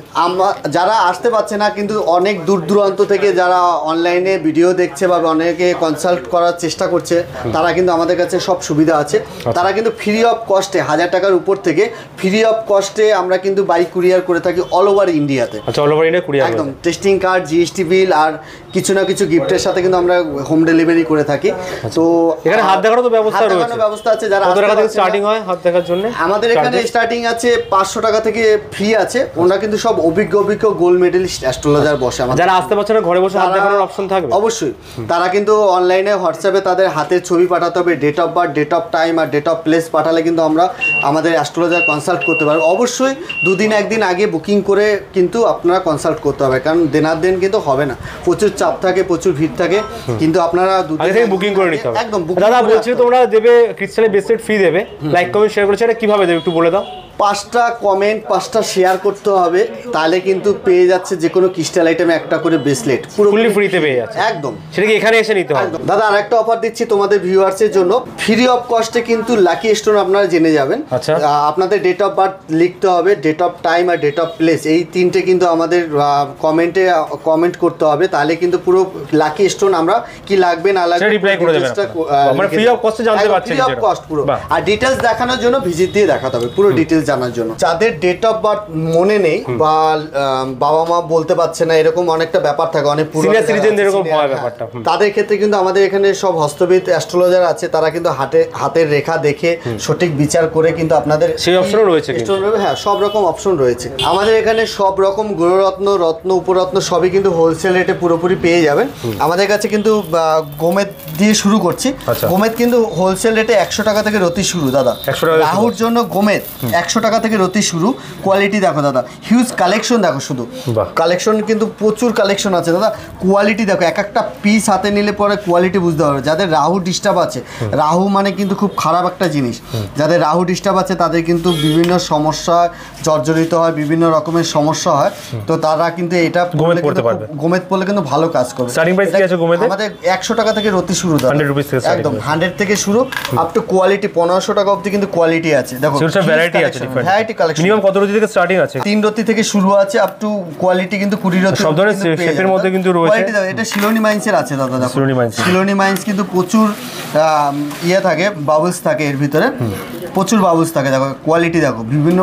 যারা আসতে পারছে না কিন্তু অনেক দূর দূরান্ত থেকে যারা অনলাইনে ভিডিও দেখছে বা অনেকে কনসাল্ট করার চেষ্টা করছে, তারা কিন্তু আমাদের কাছে সব সুবিধা আছে। তারা কিন্তু ফ্রি অফ কস্টে, 1000 টাকার উপর থেকে ফ্রি অফ কস্টে আমরা কিন্তু বাইক কুরিয়ার করে থাকি অল ওভার ইন্ডিয়াতে। আচ্ছা, অল ওভার ইন্ডিয়া কুরিয়ার, একদম টেস্টিং কার্ড, জিএসটি বিল আর কিছু না কিছু গিফটের সাথে কিন্তু আমরা হোম ডেলিভারি করে থাকি। তো এখানে হাত দেখার তো ব্যবস্থা রয়েছে, ব্যবস্থা আছে। যারা কত টাকা থেকে স্টার্টিং হয় হাত দেখার জন্য? আমাদের এখানে স্টার্টিং আছে 500 টাকা থেকে ফ্রি আছে। ওরা কিন্তু সব অভিজ্ঞ গোল্ড মেডেলিস্ট অ্যাস্ট্রোলজার বসে আমাদের। যারা আসতে পারছে না ঘরে বসে হাত দেখানোর অপশন থাকবে? অবশ্যই। তারা কিন্তু অনলাইনে হোয়াটসঅ্যাপে তাদের হাতের ছবি পাঠাতে হবে, date of birth, date of time আর ডেট অফ প্লেস পাঠালে কিন্তু আমরা আমাদের অ্যাস্ট্রোলজার কনসাল্ট করতে পারবো। অবশ্যই 2 দিন 1 দিন আগে বুকিং করে কিন্তু আপনারা কনসাল্ট করতে হবে, কারণ দেনার দেন কিন্তু হবে না, প্রচুর চাপ থাকে, প্রচুর ভিড় থাকে। কিন্তু আপনারা 2 দিন আগে বুকিং করে নিতে হবে। একদম। দাদা বলছি তোমরা দেবে ক্রিস্টালের ব্রেসলেট ফ্রি দেবে, লাইক কমেন্ট শেয়ার করেছে, এটা কিভাবে দেবে একটু বলে দাও। 5টা কমেন্ট, 5টা শেয়ার করতে হবে, তাহলে কিন্তু পেয়ে যাচ্ছে যে কোনো ক্রিস্টাল আইটেমে একটা করে ব্রেসলেট পুরোপুরি ফ্রিতে পেয়ে যাচ্ছে। একদম। সেটা কি এখানে এসে নিতে হবে? দাদা আরেকটা অফার দিচ্ছি তোমাদের ভিউয়ার্সের জন্য, ফ্রি অফ কস্টে কিন্তু লাকি স্টোন আপনারা জেনে যাবেন। আচ্ছা। আপনাদের ডেট অফ বার্থ লিখতে হবে, ডেট অফ টাইম আর ডেট অফ প্লেস, এই 3টে কিন্তু আমাদের কমেন্ট করতে হবে, তাহলে কিন্তু পুরো লাকি স্টোন আমরা কি লাগবে না লাগবে রিপ্লাই করে দেবেন। আমরা ফ্রি অফ কস্টে জানতে পারছি, ফ্রি অফ কস্ট পুরো। আর ডিটেইলস দেখানোর জন্য ভিজিট দিয়ে দেখাতে হবে, পুরো ডিটেইলস জানার জন্য। যাদের ডেট অফ বার্থ মনে নেই বা বাবা মা বলতে পারছে না, এরকম অনেকটা ব্যাপার থাকে, অনেক পুরো সিনিয়র সিটিজেনদের এরকম হয় ব্যাপারটা, তাদের ক্ষেত্রে কিন্তু আমাদের এখানে সব হস্তবিদ অ্যাস্ট্রোলজার আছে, তারা কিন্তু হাতের রেখা দেখে সঠিক বিচার করে কিন্তু আপনাদের সেই অপশনও রয়েছে। হ্যাঁ, সব রকম অপশন রয়েছে আমাদের এখানে। সব রকম গ্রহরত্ন, রত্ন, উপরত্ন সবই কিন্তু হোলসেল রেটে পুরোপুরি পেয়ে যাবেন আমাদের কাছে। কিন্তু গোমেদ দিয়ে শুরু করছি। গোমেদ কিন্তু হোলসেল রেটে 100 টাকা থেকে রতি শুরু দাদা। রাহুর জন্য গোমেদ 100 টাকা থেকে রতি শুরু। কোয়ালিটি দেখো দাদা, হিউজ কালেকশন দেখো, শুধু কালেকশন কিন্তু প্রচুর কালেকশন আছে দাদা। কোয়ালিটি দেখো, এক একটা পিস হাতে নিলে পরে কোয়ালিটি বুঝতে পারবে। যাদের রাহু ডিস্টার্ব আছে, রাহু মানে কিন্তু খুব খারাপ একটা জিনিস, যাদের রাহু ডিস্টার্ব আছে তাদের কিন্তু বিভিন্ন সমস্যা জর্জরিত হয়, বিভিন্ন রকমের সমস্যা হয়। তো তারা কিন্তু এটা গোমেদ পড়লে কিন্তু ভালো কাজ করবে। আমাদের 100 টাকা থেকে রতি শুরু, একদম 100 থেকে শুরু আপ টু কোয়ালিটি 1500 টাকা অবধি কিন্তু কোয়ালিটি আছে। দেখো ভ্যারাইটি আছে, ভ্যারাইটি কালেকশন। মিনিমাম কত রতি থেকে স্টার্টিং আছে? 3 রতি থেকে শুরু আছে আপ টু কোয়ালিটি কিন্তু 20 রতি। সব ধরনের শেপের মধ্যে কিন্তু রয়েছে। কোয়ালিটি দেখো, এটা শিলোনি মাইন্সের আছে দাদা। দেখো শিলোনি মাইন্স কিন্তু প্রচুর থাকে, বাবলস থাকে এর ভিতরে, প্রচুর বাবলস থাকে। দেখো কোয়ালিটি দেখো, বিভিন্ন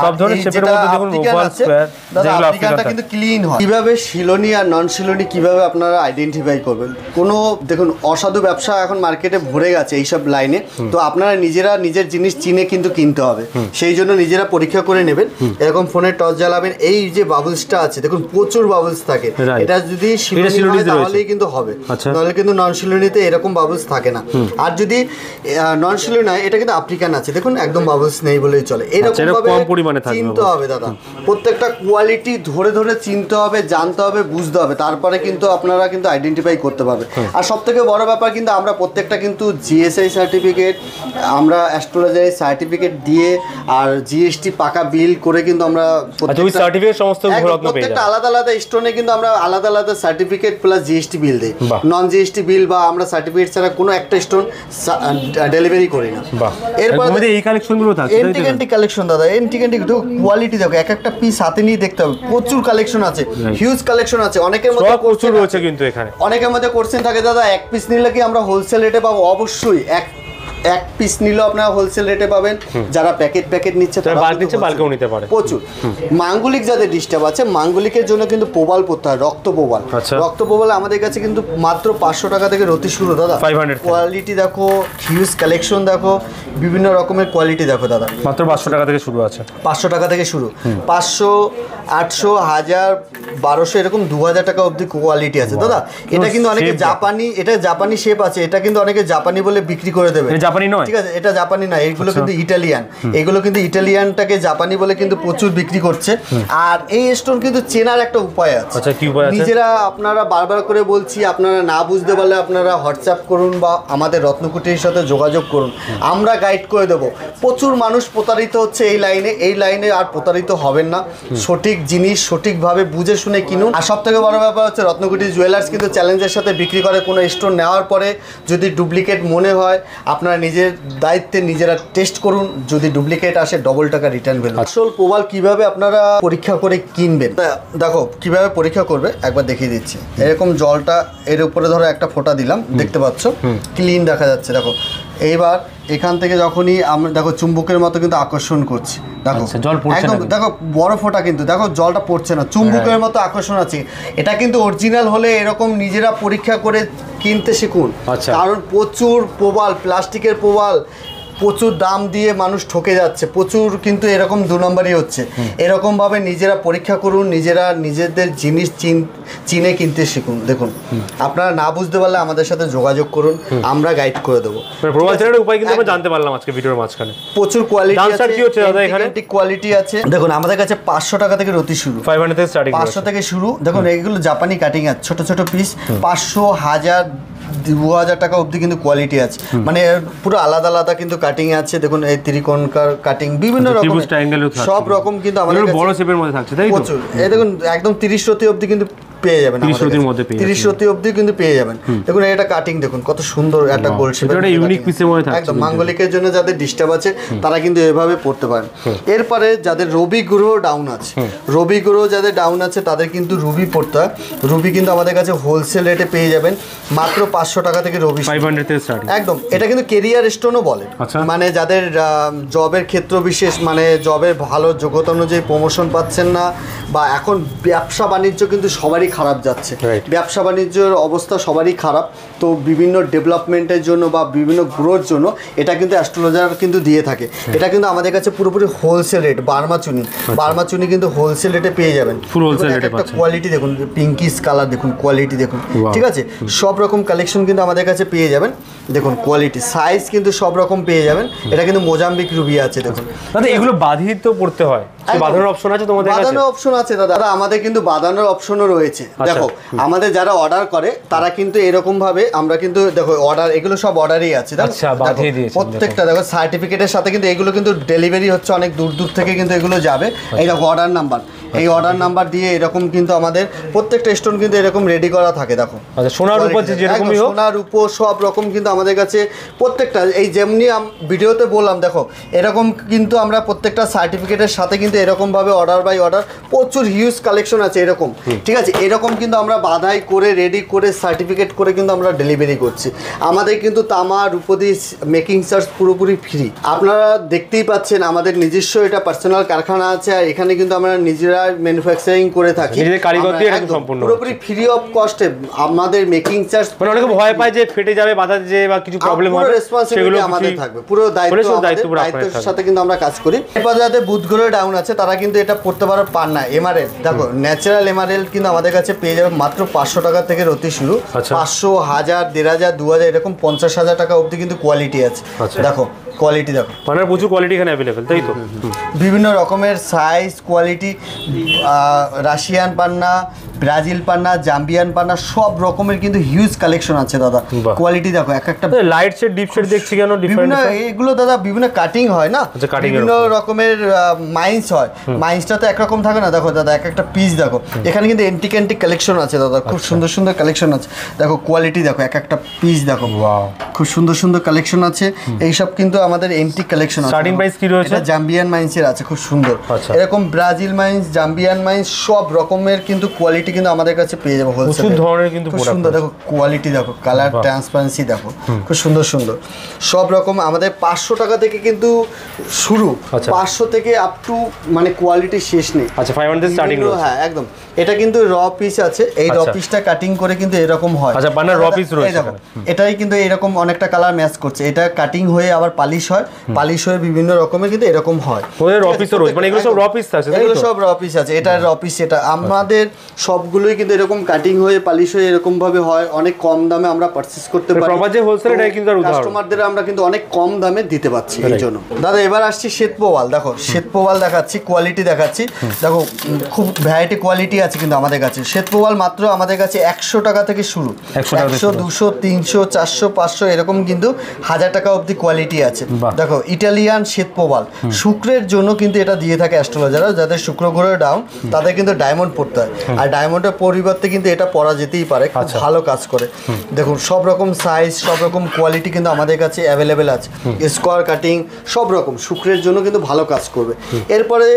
সব ধরনের শেপের মধ্যে দেখুন ওভাল স্কয়ার যেগুলো আফ্রিকানটা কিন্তু ক্লিন হয়। কিভাবে শিলনি আর নন শিলনি কিভাবে আপনারা আইডেন্টিফাই করবেন? কোনো দেখুন অসাধু ব্যবসা এখন মার্কেটে ভরে গেছে এইসব লাইনে, তো আপনারা নিজেরা নিজের জিনিস চিনে কিন্তু কিনতে হবে, সেই জন্য নিজেরা পরীক্ষা করে নেবেন। এরকম ফোনে টর্চ জ্বালাবেন, এই যে বাবলসটা আছে দেখুন প্রচুর বাবলস থাকে, এটা যদি শিলনি হয় তাহলেই কিন্তু হবে, নাহলে কিন্তু নন শিলনিতে এরকম বাবলস থাকে না। আর যদি নন শিলনি হয় এটা কিন্তু আফ্রিকান আছে দেখুন একদম বাবলস নেই বলেই চলে। এরকম ভাবে চিনতে হবে দাদা, প্রত্যেকটা কোয়ালিটি ধরে ধরে চিনতে হবে, জানতে হবে, বুঝতে হবে, তারপরে কিন্তু আপনারা কিন্তু আইডেন্টিফাই করতে পারবে। আর সব থেকে বড় ব্যাপার কিন্তু আমরা প্রত্যেকটা কিন্তু জিএসআই সার্টিফিকেট, আমরা অ্যাস্ট্রোলজারি সার্টিফিকেট দিয়ে আর জিএসটি পাকা বিল করে কিন্তু আমরা প্রত্যেকটা আলাদা আলাদা স্টোনে কিন্তু আমরা আলাদা আলাদা সার্টিফিকেট প্লাস জিএসটি বিল দিই। নন জিএসটি বিল বা আমরা সার্টিফিকেট ছাড়া কোনো একটা স্টোন ডেলিভারি করি না। এরপর এই কালেকশনগুলো থাকে এন্টিক কালেকশন দাদা, এন্টিক কোয়ালিটি দেখো, এক একটা পিস হাতে নিয়ে দেখতে হবে, প্রচুর কালেকশন আছে, হিউজ কালেকশন আছে। অনেকের মধ্যে প্রচুর রয়েছে কিন্তু এখানে, অনেকের মধ্যে কোশ্চেন থাকে দাদা এক পিস নিলে কি আমরা হোলসেল রেটে পাবো? অবশ্যই এক পিস নিলেও আপনারা হোলসেল রেটে পাবেন, যারা প্যাকেট নিচ্ছে তারা বাল্কেও নিতে পারে প্রচুর। মাঙ্গলিক যাদের ডিস্টার্ব আছে মাঙ্গলিকের জন্য কিন্তু প্রবাল পড়তে হয়, রক্ত প্রবাল। রক্ত প্রবাল আমাদের কাছে কিন্তু মাত্র 500 টাকা থেকে রতি শুরু দাদা। কোয়ালিটি দেখো, হিউজ কালেকশন দেখো, বিভিন্ন রকমের কোয়ালিটি দেখো দাদা, মাত্র 500 টাকা থেকে শুরু আছে। 500 টাকা থেকে শুরু, 500, 800, 1000, 1200 এরকম 2000 টাকা অবধি কোয়ালিটি আছে দাদা। এটা কিন্তু অনেকে জাপানি, এটা জাপানি শেপ আছে, এটা কিন্তু অনেকে জাপানি বলে বিক্রি করে দেবে, জাপানি নয়, ঠিক আছে, এটা জাপানি না, এইগুলো কিন্তু ইটালিয়ান, এইগুলো কিন্তু ইটালিয়ানটাকে জাপানি বলে কিন্তু প্রচুর বিক্রি করছে। আর এই স্টোন কিন্তু চেনার একটা উপায় আছে, নিজেরা আপনারা বারবার করে বলছি, আপনারা না বুঝতে পারলে আপনারা হোয়াটসঅ্যাপ করুন বা আমাদের রত্নকুটির সাথে যোগাযোগ করুন, আমরা গাইড করে দেবো। প্রচুর মানুষ প্রতারিত হচ্ছে এই লাইনে আর প্রতারিত হবেন না, সঠিক জিনিস সঠিকভাবে বুঝে শুনে কিনুন। আর সব থেকে বড় ব্যাপার হচ্ছে রত্নকুটি জুয়েলার্স কিন্তু চ্যালেঞ্জের সাথে বিক্রি করে। কোনো স্টোন নেওয়ার পরে যদি ডুপ্লিকেট মনে হয় আপনারা নিজের দায়িত্বে নিজেরা টেস্ট করুন, যদি ডুপ্লিকেট আসে ডবল টাকা রিটার্ন ভ্যালু। আসল প্রবাল কিভাবে আপনারা পরীক্ষা করে কিনবেন দেখো, কিভাবে পরীক্ষা করবে একবার দেখিয়ে দিচ্ছি। এরকম জলটা এর উপরে ধরো একটা ফোঁটা দিলাম, দেখতে পাচ্ছ ক্লিন দেখা যাচ্ছে। দেখো এইবার এখান থেকে যখনই আমরা দেখো চুম্বকের মতো কিন্তু আকর্ষণ করছি, দেখো একদম দেখো বড় ফোঁটা কিন্তু দেখো জলটা পড়ছে না, চুম্বকের মতো আকর্ষণ আছে। এটা কিন্তু অরিজিনাল হলে এরকম নিজেরা পরীক্ষা করে কিনতে শিখুন, কারণ প্রচুর প্রবাল, প্লাস্টিকের প্রবাল প্রচুর দাম দিয়ে মানুষ ঠকে যাচ্ছে, প্রচুর কিন্তু এরকম 2 নম্বরই হচ্ছে। এরকমভাবে নিজেরা পরীক্ষা করুন, নিজেরা নিজেদের জিনিস চিনে কিনতে শিখুন। দেখুন আপনারা না বুঝতে পারলে আমাদের সাথে যোগাযোগ করুন, আমরা গাইড করে দেবো। উপায় কিন্তু আমরা জানতে পারলাম আজকে ভিডিওর মাঝখানে। প্রচুর কোয়ালিটি আছে, কোয়ালিটি আছে। দেখুন আমাদের কাছে 500 টাকা থেকে রতি শুরু, 500 থেকে শুরু। দেখুন এইগুলো জাপানি কাটিং আছে, ছোট ছোট পিস, 500, 1000, 2000 টাকা অবধি কিন্তু কোয়ালিটি আছে, মানে পুরো আলাদা আলাদা কিন্তু কাটিং আছে। দেখুন এই ত্রিকোণকার কাটিং, বিভিন্ন রকম সব রকম কিন্তু আমাদের বড় শেপের মধ্যে থাকছে, তাই প্রচুর। এই দেখুন একদম 30 রতি অবধি কিন্তু পেয়ে যাবেন, 30 রতি অবধি কিন্তু পেয়ে যাবেন। দেখুন এটা কাটিং দেখুন কত সুন্দর একটা গোল শেপ, এটা ইউনিক পিসের মধ্যে থাকছে। একদম মাঙ্গলিকের জন্য যাদের ডিস্টার্ব আছে তারা কিন্তু এভাবে পড়তে পারেন। এরপরে যাদের রবি গ্রহ ডাউন আছে, রবি গ্রহ যাদের ডাউন আছে তাদের কিন্তু রুবি পড়তে হয়। রুবি কিন্তু আমাদের কাছে হোলসেল রেটে পেয়ে যাবেন মাত্র 500 টাকা থেকে রবি, 500 থেকে স্টার্টিং। একদম এটা কিন্তু কেরিয়ার স্টোনও বলে, মানে যাদের জবের ক্ষেত্র বিশেষ, মানে জবের ভালো যোগ্যতা অনুযায়ী প্রমোশন পাচ্ছেন না, বা এখন ব্যবসা বাণিজ্য কিন্তু সবারই খারাপ যাচ্ছে, ব্যবসা বাণিজ্যের অবস্থা সবারই খারাপ, তো বিভিন্ন ডেভেলপমেন্টের জন্য বা বিভিন্ন গ্রোথের জন্য এটা কিন্তু অ্যাস্ট্রোলজার কিন্তু দিয়ে থাকে। এটা কিন্তু আমাদের কাছে পুরোপুরি হোলসেল রেট, বার্মা চুনি কিন্তু হোলসেল রেটে পেয়ে যাবেন। একটা কোয়ালিটি দেখুন, পিঙ্কিশ কালার দেখুন, কোয়ালিটি দেখুন, ঠিক আছে, সব রকম কালেকশন কিন্তু আমাদের কাছে পেয়ে যাবেন। দেখুন কোয়ালিটি, সাইজ কিন্তু সব রকম পেয়ে যাবেন। এটা কিন্তু মোজাম্বিক রুবি আছে। দেখুন দাদা এগুলো বাঁধিয়ে তো পড়তে হয়, বাঁধানোর অপশন আছে তোমাদের কাছে? বাঁধানোর অপশন আছে দাদা, আমাদের কিন্তু বাঁধানোর অপশনও রয়েছে। দেখো আমাদের যারা অর্ডার করে তারা কিন্তু এরকম ভাবে, আমরা কিন্তু দেখো অর্ডার, এগুলো সব অর্ডারই আছে, প্রত্যেকটা দেখো সার্টিফিকেটের সাথে কিন্তু এগুলো কিন্তু ডেলিভারি হচ্ছে, অনেক দূর দূর থেকে কিন্তু এগুলো যাবে। এই দেখো অর্ডার নাম্বার, এই অর্ডার নাম্বার দিয়ে এরকম কিন্তু আমাদের প্রত্যেকটা স্টোন কিন্তু এরকম রেডি করা থাকে। দেখো সোনার উপর যেরকম সোনার উপর সব রকম কিন্তু আমাদের কাছে প্রত্যেকটা, এই যেমনি ভিডিওতে বললাম দেখো এরকম কিন্তু আমরা প্রত্যেকটা সার্টিফিকেটের সাথে কিন্তু কিন্তু এরকম ভাবে অর্ডার বাই অর্ডার প্রচুর হিউজ কালেকশন আছে এরকম, ঠিক আছে। এরকম কিন্তু আমরা বাধাই করে রেডি করে সার্টিফিকেট করে কিন্তু আমরা ডেলিভারি করছি। আমাদের কিন্তু তামা রূপদি মেকিং চার্জ পুরোপুরি ফ্রি। আপনারা দেখতেই পাচ্ছেন আমাদের নিজস্ব এটা পার্সোনাল কারখানা আছে, আর এখানে কিন্তু আমরা নিজেরা ম্যানুফ্যাকচারিং করে থাকি, পুরোপুরি ফ্রি অফ কস্টে। আমাদের মেকিং চার্জ মানে অনেকে ভয় পায় যে ফেটে যাবে, বাধা যে বা কিছু প্রবলেম হবে, সেগুলো আমাদের থাকবে, পুরো দায়িত্বের সাথে কিন্তু আমরা কাজ করি। এরপর যাদের বুথগুলো ডাউন আছে তারা কিন্তু এটা পড়তে পারো পান না। এমআরএল দেখো, ন্যাচারাল এমআরএল কিন্তু আমাদের কাছে পেয়ে যাবে মাত্র 500 টাকা থেকে রতি শুরু। 500, 1000, 1500, 2000 এরকম 50,000 টাকা অবধি কিন্তু কোয়ালিটি আছে। দেখো কোয়ালিটি দেখো, মানে প্রচুর কোয়ালিটি এখানে অ্যাভেলেবেল, তাই তো? বিভিন্ন রকমের সাইজ কোয়ালিটি, রাশিয়ান পান্না, ব্রাজিল পান্না, জাম্বিয়ান পান্না, সব রকমের কিন্তু হিউজ কালেকশন আছে দাদা। কোয়ালিটি দেখো, এক একটা লাইট শেড ডিপ শেড দেখছি কেন বিভিন্ন, এগুলো দাদা বিভিন্ন কাটিং হয় না, বিভিন্ন রকমের মাইন্স হয়। মাইন্সটা তো একরকম থাকে না। দেখো দাদা, এক একটা পিস দেখো, এখানে কিন্তু এন্টিক এন্টিক কালেকশন আছে দাদা, খুব সুন্দর সুন্দর কালেকশন আছে। দেখো কোয়ালিটি দেখো, এক একটা পিস দেখো, খুব সুন্দর সুন্দর কালেকশন আছে। এইসব কিন্তু আমাদের এন্টিক কালেকশন আছে। স্টার্টিং প্রাইস কি রয়েছে? এটা জাম্বিয়ান মাইন্সের আছে, খুব সুন্দর। এরকম ব্রাজিল মাইন্স, জাম্বিয়ান মাইন্স, সব রকমের কিন্তু কোয়ালিটি কিন্তু আমাদের কাছে পেয়ে যাবে হোলসেল। প্রচুর ধরনের কিন্তু খুব সুন্দর দেখো কোয়ালিটি দেখো, কালার ট্রান্সপারেন্সি দেখো, খুব সুন্দর সুন্দর সব রকম। আমাদের 500 টাকা থেকে কিন্তু শুরু, 500 থেকে আপ টু মানে কোয়ালিটি শেষ নেই। আচ্ছা 500 স্টার্টিং। হ্যাঁ একদম। এটা কিন্তু র পিস আছে, এই র পিসটা কাটিং করে কিন্তু এরকম হয়। আচ্ছা বানার র পিস রয়েছে, এটাই কিন্তু এরকম অনেকটা কালার ম্যাচ করছে। এটা কাটিং হয়ে আবার পালিশ হয়, পালিশ হয়ে বিভিন্ন রকমের কিন্তু এরকম হয়। ওদের র পিসও রয়েছে, মানে এগুলো সব র পিস আছে, এগুলো সব র পিস আছে। এটা র পিস, এটা আমাদের সবগুলোই কিন্তু এরকম কাটিং হয়ে পালিশ হয়ে এরকম ভাবে হয়। অনেক কম দামে আমরা পারচেজ করতে পারি। প্রপার যে হোলসেল, এটা কিন্তু আর উদাহরণ কাস্টমারদের আমরা কিন্তু অনেক কম দামে দিতে পারছি এই জন্য। দাদা এবার আসছি শ্বেতপোয়াল। দেখো শ্বেতপোয়াল দেখাচ্ছি, কোয়ালিটি দেখাচ্ছি। দেখো খুব ভ্যারাইটি কোয়ালিটি আছে কিন্তু আমাদের কাছে। শ্বেতপোয়াল মাত্র আমাদের কাছে 100 টাকা থেকে শুরু, 100, 200, 300, 400, 500 এরকম কিন্তু 1000 টাকা অবধি কোয়ালিটি আছে। দেখো ইটালিয়ান শ্বেতপোয়াল, শুক্রের জন্য কিন্তু এটা দিয়ে থাকে অ্যাস্ট্রোলজাররা, যাদের শুক্র গ্রহ ডাউন তাদের কিন্তু ডায়মন্ড পড়তে হয়। আর ডায়মন্ডের পরিবর্তে কিন্তু এটা পরা যেতেই পারে, খুব ভালো কাজ করে। দেখুন সব রকম সাইজ, সব রকম কোয়ালিটি কিন্তু আমাদের কাছে অ্যাভেলেবেল আছে। স্কোয়ার কাটিং সব রকম শুক্রের জন্য কিন্তু ভালো কাজ করবে। এরপরে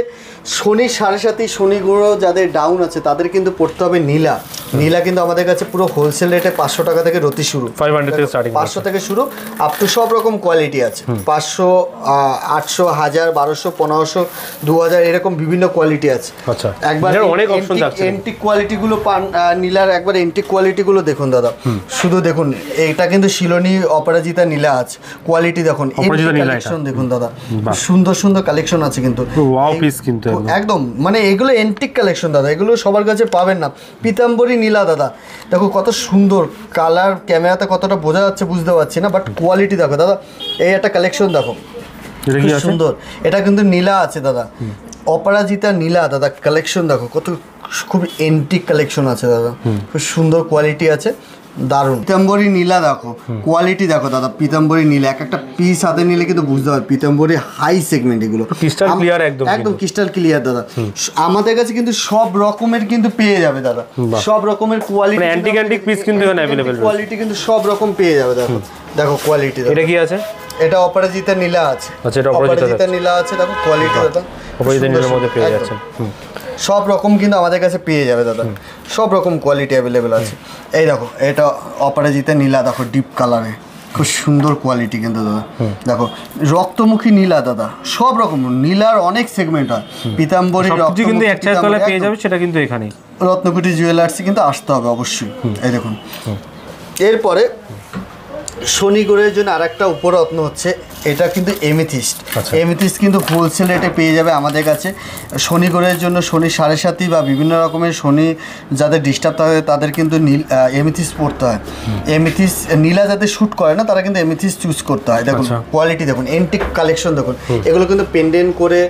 শনি 7.5, শনি গ্রহ যাদের ডাউন আছে তাদের কিন্তু পড়তে হবে নীলা। নীলা কিন্তু আমাদের কাছে পুরো হোলসেল রেটে 500 টাকা থেকে রতি শুরু, 500 থেকে স্টার্টিং, 500 থেকে শুরু আপ টু সব রকম কোয়ালিটি আছে। 500, 800, 1000, 1200, 1500, 2000 এরকম বিভিন্ন কোয়ালিটি আছে। আচ্ছা একবার অনেক অপশন থাকছে। এন্টিক কোয়ালিটি গুলো পান, নীলার একবার এন্টিক কোয়ালিটি গুলো দেখুন দাদা, শুধু দেখুন। এটা কিন্তু শিলোনি অপরাজিতা নীলা আছে, কোয়ালিটি দেখুন, কালেকশন দেখুন দাদা, সুন্দর সুন্দর কালেকশন আছে কিন্তু। ওয়াও পিস কিন্তু একদম, মানে এগুলো এন্টিক কালেকশন দাদা, এগুলো সবার কাছে পাবেন না। পিতাম্বরী নীলা দাদা, দেখো কত সুন্দর কালার, ক্যামেরাতে কতটা বোঝা যাচ্ছে বুঝতে পারছি না, বাট কোয়ালিটি দেখো দাদা। এই একটা কালেকশন দেখো, সুন্দর। এটা কিন্তু নীলা আছে দাদা, অপরাজিতা নীলা দাদা, কালেকশন দেখো কত, খুব এন্টিক কালেকশন আছে দাদা, খুব সুন্দর কোয়ালিটি আছে, দারুণ। পিতাম্বরী নীলা দেখো, কোয়ালিটি দেখো দাদা, পিতাম্বরী নীলা এক একটা পিস হাতে নিলে কিন্তু বুঝতে পারবে পিতাম্বরী হাই সেগমেন্ট। এগুলো ক্রিস্টাল ক্লিয়ার, একদম একদম ক্রিস্টাল ক্লিয়ার দাদা। আমাদের কাছে কিন্তু সব রকমের কিন্তু পেয়ে যাবে দাদা, সব রকমের কোয়ালিটি, অ্যান্টিক অ্যান্টিক পিস কিন্তু এখানে अवेलेबल, কোয়ালিটি কিন্তু সব রকম পেয়ে যাবে দেখো। দেখো কোয়ালিটি, এটা কি আছে? এটা অপরাজিতা নীলা আছে। আচ্ছা এটা অপরাজিতা নীলা আছে, দেখো কোয়ালিটি দাদা, অপরাজিতা নীলার মধ্যে পেয়ে যাচ্ছে। সব রকম কিন্তু আমাদের কাছে পেয়ে যাবে দাদা, সব রকম কোয়ালিটি অ্যাভেলেবেল আছে। এই দেখো এটা অপরাজিতা নীলা, দেখো ডিপ কালারে, খুব সুন্দর কোয়ালিটি কিন্তু দাদা। দেখো রক্তমুখী নীলা দাদা, সব রকম নীলার অনেক সেগমেন্ট হয়। পিতাম্বরী রক্তমুখী কিন্তু এক চার তলায় পেয়ে যাবে, সেটা কিন্তু এখানে রত্নকুটি জুয়েলার্সে কিন্তু আসতে হবে অবশ্যই। এই দেখুন, এরপরে শনি গ্রহের জন্য আরেকটা উপরত্ন হচ্ছে, এটা কিন্তু এমিথিস্ট। এমিথিস্ট কিন্তু হোলসেল রেটে পেয়ে যাবে আমাদের কাছে। শনি গ্রহের জন্য শনি 7.5 বা বিভিন্ন রকমের শনি যাদের ডিস্টার্ব থাকে তাদের কিন্তু এমিথিস্ট পড়তে হয়। এমিথিস্ট নীলা যাদের শ্যুট করে না তারা কিন্তু এমিথিস্ট চুজ করতে হয়। দেখুন কোয়ালিটি দেখুন, এন্টিক কালেকশন দেখুন, এগুলো কিন্তু পেন্ডেন্ট করে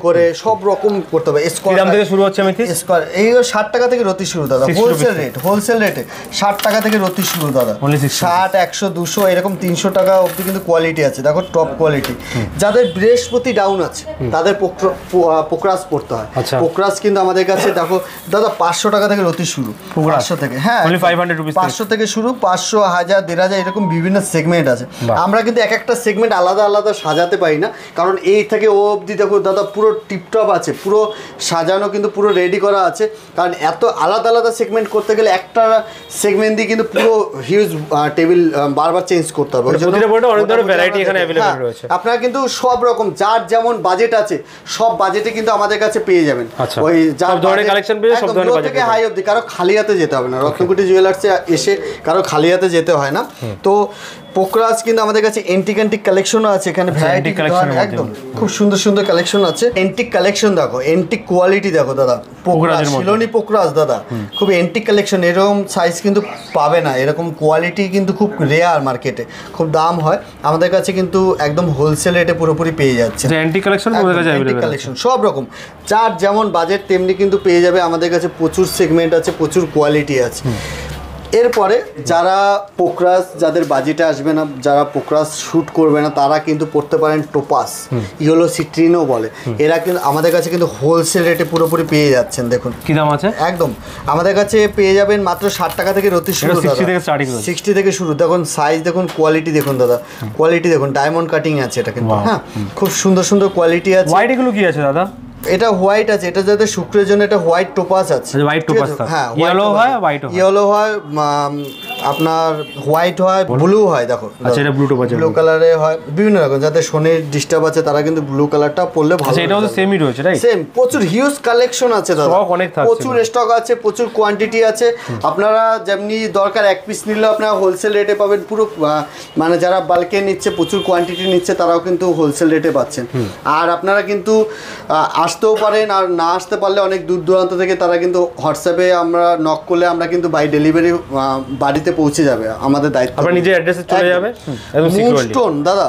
করে সব রকম করতে হবে। স্কোয়ার থেকে শুরু হচ্ছে এমিথিস্ট, স্কোয়ার এই 60 টাকা থেকে রতি শুরু দাদা, হোলসেল রেট, হোলসেল রেটে 60 টাকা থেকে রতি শুরু দাদা, 60, 100, 200 এরকম 300 টাকা অবধি কিন্তু কোয়ালিটি আছে। দেখো টপ কোয়ালিটি। যাদের বৃহস্পতি ডাউন আছে তাদের পোকরাস পড়তে হয়। পোকরাস কিন্তু আমাদের কাছে দেখো দাদা 500 টাকা থেকে রতি শুরু, 500 থেকে, হ্যাঁ 500 থেকে শুরু, 500, 1000, 1500 এরকম বিভিন্ন সেগমেন্ট আছে। আমরা কিন্তু এক একটা সেগমেন্ট আলাদা আলাদা সাজাতে পারি না, কারণ এই থেকে ও অবধি দেখো দাদা পুরো টিপটপ আছে, পুরো সাজানো কিন্তু পুরো রেডি করা আছে। কারণ এত আলাদা আলাদা সেগমেন্ট করতে গেলে একটা সেগমেন্ট দিয়ে কিন্তু পুরো হিউজ টেবিল বারবার চেঞ্জ করতে হবে। আপনারা কিন্তু সব রকম যার যেমন বাজেট আছে সব বাজেটে কিন্তু আমাদের কাছে পেয়ে যাবেন। ওই যার ধরনের কালেকশন পেয়ে সব ধরনের বাজেট থেকে হাই অবধি, কারো খালি হাতে যেতে হবে না। রত্নকুটি জুয়েলার্সে এসে কারো খালি হাতে যেতে হয় না। তো পোকরাস কিন্তু আমাদের কাছে এন্টিক কালেকশনও আছে এখানে, ভ্যারাইটি কালেকশন, একদম খুব সুন্দর সুন্দর কালেকশন আছে। এন্টিক কালেকশন দেখো, এন্টিক কোয়ালিটি দেখো দাদা, পোকরাস শিলনি পোকরাস দাদা, খুব এন্টিক কালেকশন। এরকম সাইজ কিন্তু পাবে না, এরকম কোয়ালিটি কিন্তু খুব রেয়ার, মার্কেটে খুব দাম হয়। আমাদের কাছে কিন্তু একদম হোলসেল রেটে পুরোপুরি পেয়ে যাচ্ছে। এন্টিক কালেকশন আমাদের কাছে এন্টিক কালেকশন সব রকম, যার যেমন বাজেট তেমনি কিন্তু পেয়ে যাবে। আমাদের কাছে প্রচুর সেগমেন্ট আছে, প্রচুর কোয়ালিটি আছে। এরপরে যারা পোকরাস, যাদের বাজেটে আসবে না, যারা পোকরাস শ্যুট করবে না, তারা কিন্তু পড়তে পারেন টোপাস, ইয়েলো সিট্রিনও বলে। এরা কিন্তু আমাদের কাছে কিন্তু হোলসেল রেটে পুরোপুরি পেয়ে যাচ্ছেন। দেখুন কি দাম আছে, একদম আমাদের কাছে পেয়ে যাবেন মাত্র 60 টাকা থেকে রতি শুরু, 60 থেকে শুরু। দেখুন সাইজ দেখুন, কোয়ালিটি দেখুন দাদা, কোয়ালিটি দেখুন, ডায়মন্ড কাটিং আছে এটা কিন্তু, হ্যাঁ খুব সুন্দর সুন্দর কোয়ালিটি আছে। হোয়াইট এগুলো কি আছে দাদা? এটা হোয়াইট আছে, এটা যাদের শুক্রের জন্য এটা হোয়াইট টোপাস আছে। হোয়াইট টোপাস, হ্যাঁ ইয়েলো হয়, হোয়াইট হয়, ইয়েলো হয়, আপনার হোয়াইট হয়, ব্লু হয়। দেখো আচ্ছা, এটা ব্লু টোপাস, ব্লু কালারে হয়। বিভিন্ন রকম যাদের শনির ডিস্টার্ব আছে তারা কিন্তু ব্লু কালারটা পরলে ভালো। আচ্ছা, এটাও তো সেমই রয়েছে, রাইট? সেম, প্রচুর হিউজ কালেকশন আছে দাদা, স্টক অনেক থাকছে, প্রচুর স্টক আছে, প্রচুর কোয়ান্টিটি আছে। আপনারা যেমনি দরকার এক পিস নিলেও আপনারা হোলসেল রেটে পাবেন। পুরো মানে যারা বাল্কে নিচ্ছে, প্রচুর কোয়ান্টিটি নিচ্ছে, তারাও কিন্তু হোলসেল রেটে পাচ্ছেন। আর আপনারা কিন্তু আসতেও পারেন, আর না আসতে পারলে অনেক দূর দূরান্ত থেকে তারা কিন্তু হোয়াটসঅ্যাপে আমরা নক করলে আমরা কিন্তু বাই ডেলিভারি বাড়িতে পৌঁছে যাবে, আমাদের দায়িত্ব। আপনার নিজের অ্যাড্রেসে চলে যাবে। মুনস্টোন দাদা,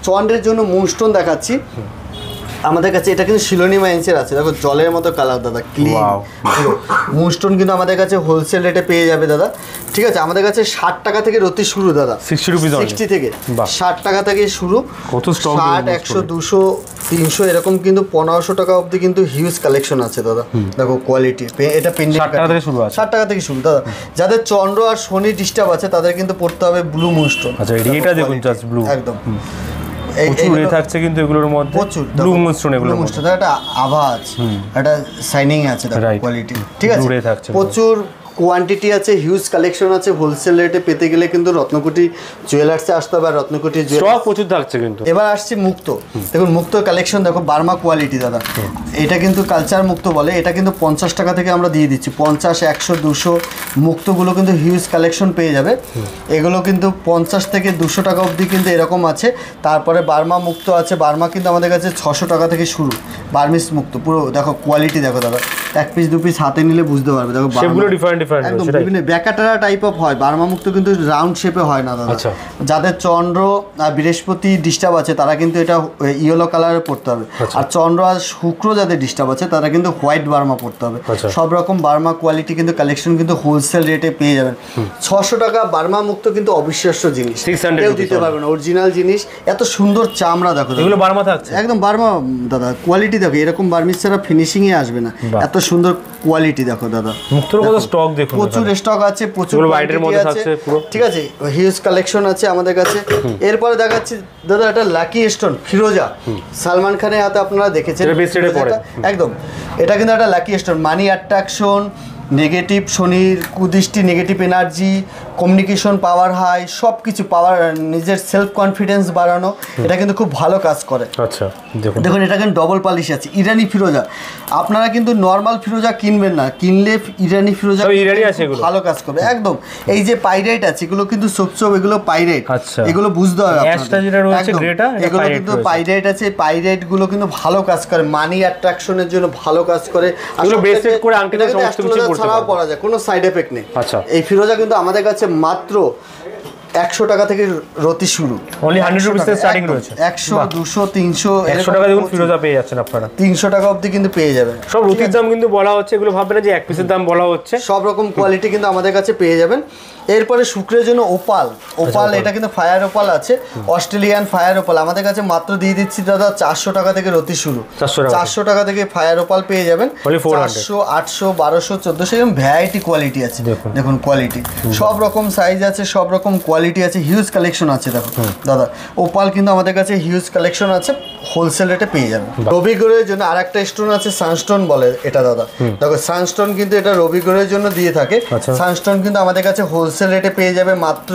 চন্দ্রের জন্য মুনস্টোন দেখাচ্ছি আমাদের কাছে। এটা কিন্তু শিলোনি মাইন্সের আছে, দেখো জলের মতো কালার দাদা, ক্লিন মুনস্টোন কিন্তু আমাদের কাছে হোলসেল রেটে পেয়ে যাবে দাদা। ঠিক আছে, আমাদের কাছে 60 টাকা থেকে রতি শুরু দাদা, 60 থেকে 60 টাকা থেকে শুরু। 60, 100, 200, 300 এরকম কিন্তু 1500 টাকা অবধি কিন্তু হিউজ কালেকশন আছে দাদা। দেখো কোয়ালিটি, এটা পেন্ডিং 60 টাকা থেকে শুরু আছে, 60 টাকা থেকে শুরু দাদা। যাদের চন্দ্র আর শনি ডিস্টার্ব আছে তাদের কিন্তু পড়তে হবে ব্লু মুনস্টোন। আচ্ছা, এটা দেখুন জাস্ট ব্লু, একদম প্রচুর থাকছে কিন্তু এগুলোর মধ্যে, প্রচুর ব্লু মুনস্টোন, এগুলো মুনস্টোন একটা আভাজ, একটা শাইনিং আছে কোয়ালিটি। ঠিক আছে, প্রচুর কোয়ান্টিটি আছে, হিউজ কালেকশন আছে। হোলসেল রেটে পেতে গেলে কিন্তু রত্নকুটি জুয়েলার্সে আসতে হবে। আর রত্নকুটি স্টক প্রচুর থাকছে কিন্তু। এবার আসছি মুক্ত, দেখুন মুক্ত কালেকশন দেখো, বার্মা কোয়ালিটি দাদা। এটা কিন্তু কালচার মুক্ত বলে, এটা কিন্তু 50 টাকা থেকে আমরা দিয়ে দিচ্ছি। 50, 100, 200 মুক্তগুলো কিন্তু হিউজ কালেকশন পেয়ে যাবে। এগুলো কিন্তু 50 থেকে 200 টাকা অবধি কিন্তু এরকম আছে। তারপরে বার্মা মুক্ত আছে, বার্মা কিন্তু আমাদের কাছে 600 টাকা থেকে শুরু। বার্মিস মুক্ত পুরো দেখো কোয়ালিটি দেখো দাদা, এক পিস দু পিস হাতে নিলে বুঝতে পারবে। দেখো সেগুলো ডিফারেন্ট একদম বিভিন্ন ব্যাকাটারা টাইপ অফ হয়। বার্মা মুক্ত কিন্তু রাউন্ড শেপে হয় না দাদা। যাদের চন্দ্র আর বৃহস্পতি ডিস্টার্ব আছে তারা কিন্তু এটা ইয়েলো কালারে পড়তে হবে। আর চন্দ্র আর শুক্র যাদের ডিস্টার্ব আছে তারা কিন্তু হোয়াইট বার্মা পড়তে হবে। সব রকম বার্মা কোয়ালিটি কিন্তু কালেকশন কিন্তু হোলসেল রেটে পেয়ে যাবেন। 600 টাকা বার্মা মুক্ত কিন্তু অবিশ্বাস্য জিনিস, কেউ দিতে পারবে না, অরিজিনাল জিনিস। এত সুন্দর চামড়া দেখো, এগুলো বার্মা থাকছে, একদম বার্মা দাদা। কোয়ালিটি দেখো, এরকম বার্মিস ছাড়া ফিনিশিংয়ে আসবে না, এত সুন্দর কোয়ালিটি দেখো দাদা। মুক্তর কত স্টক দেখুন, প্রচুর স্টক আছে, প্রচুর হোয়াইটের মধ্যে থাকছে পুরো। ঠিক আছে, হিউজ কালেকশন আছে আমাদের কাছে। এরপরে দেখাচ্ছি দাদা এটা লাকি স্টোন ফিরোজা, সালমান খানের হাতে আপনারা দেখেছেন একদম। এটা কিন্তু একটা লাকি স্টোন, মানি অ্যাট্রাকশন, নেগেটিভ শনির কুদৃষ্টি, নেগেটিভ এনার্জি, কমিউনিকেশন পাওয়ার হাই, সব কিছু পাওয়ার, নিজের সেলফ কনফিডেন্স বাড়ানো, এটা কিন্তু খুব ভালো কাজ করে। আচ্ছা দেখুন এটা কিন্তু ডবল পালিশ আছে, ইরানি ফিরোজা। আপনারা কিন্তু নর্মাল ফিরোজা কিনবেন না, কিনলে ইরানি ফিরোজা ভালো কাজ করবে একদম। এই যে পাইরাইট আছে এগুলো কিন্তু সব এগুলো পাইরাইট, এগুলো বুঝতে হবে। এগুলো কিন্তু পাইরাইট আছে, পাইরাইট গুলো কিন্তু ভালো কাজ করে, মানি অ্যাট্রাকশনের জন্য ভালো কাজ করে। ছাড়াও পরা যায়, কোনো সাইড এফেক্ট নেই। এই ফিরোজা কিন্তু আমাদের কাছে মাত্র 100 টাকা থেকে রতি শুরু, only 100 rupees থেকে স্টার্টিং রয়েছে। 100, 200, 300 100 টাকা দেখুন ফিরোজা পেয়ে যাচ্ছেন আপনারা, 300 টাকা অবধি কিন্তু পেয়ে যাবেন। সব রতির দাম কিন্তু বলা হচ্ছে, এগুলো ভাববেন না যে এক পিসের দাম বলা হচ্ছে। সব রকম কোয়ালিটি কিন্তু আমাদের কাছে পেয়ে যাবেন। এরপরে শুক্রের জন্য ওপাল, এটা কিন্তু ফায়ার ওপাল আছে, অস্ট্রেলিয়ান ফায়ার ওপাল আমাদের কাছে মাত্র দিয়ে দিচ্ছি দাদা 400 টাকা থেকে রতি শুরু। 400 টাকা থেকে ফায়ার ওপাল পেয়ে যাবেন। 400, 800, 1200, 1400 এরকম ভ্যারাইটি কোয়ালিটি আছে। দেখুন কোয়ালিটি সব রকম সাইজ আছে, সব রকম কোয়ালিটি আছে, হিউজ কালেকশন আছে। দেখো দাদা ওপাল কিন্তু আমাদের কাছে হিউজ কালেকশন আছে, হোলসেল রেটে পেয়ে যাবেন। রবিগড়ের জন্য আরেকটা স্টোন আছে, সানস্টোন বলে এটা দাদা। দেখো সানস্টোন কিন্তু এটা রবিগড়ের জন্য দিয়ে থাকে। সানস্টোন কিন্তু আমাদের কাছে হোলসেল রেটে পেয়ে যাবে মাত্র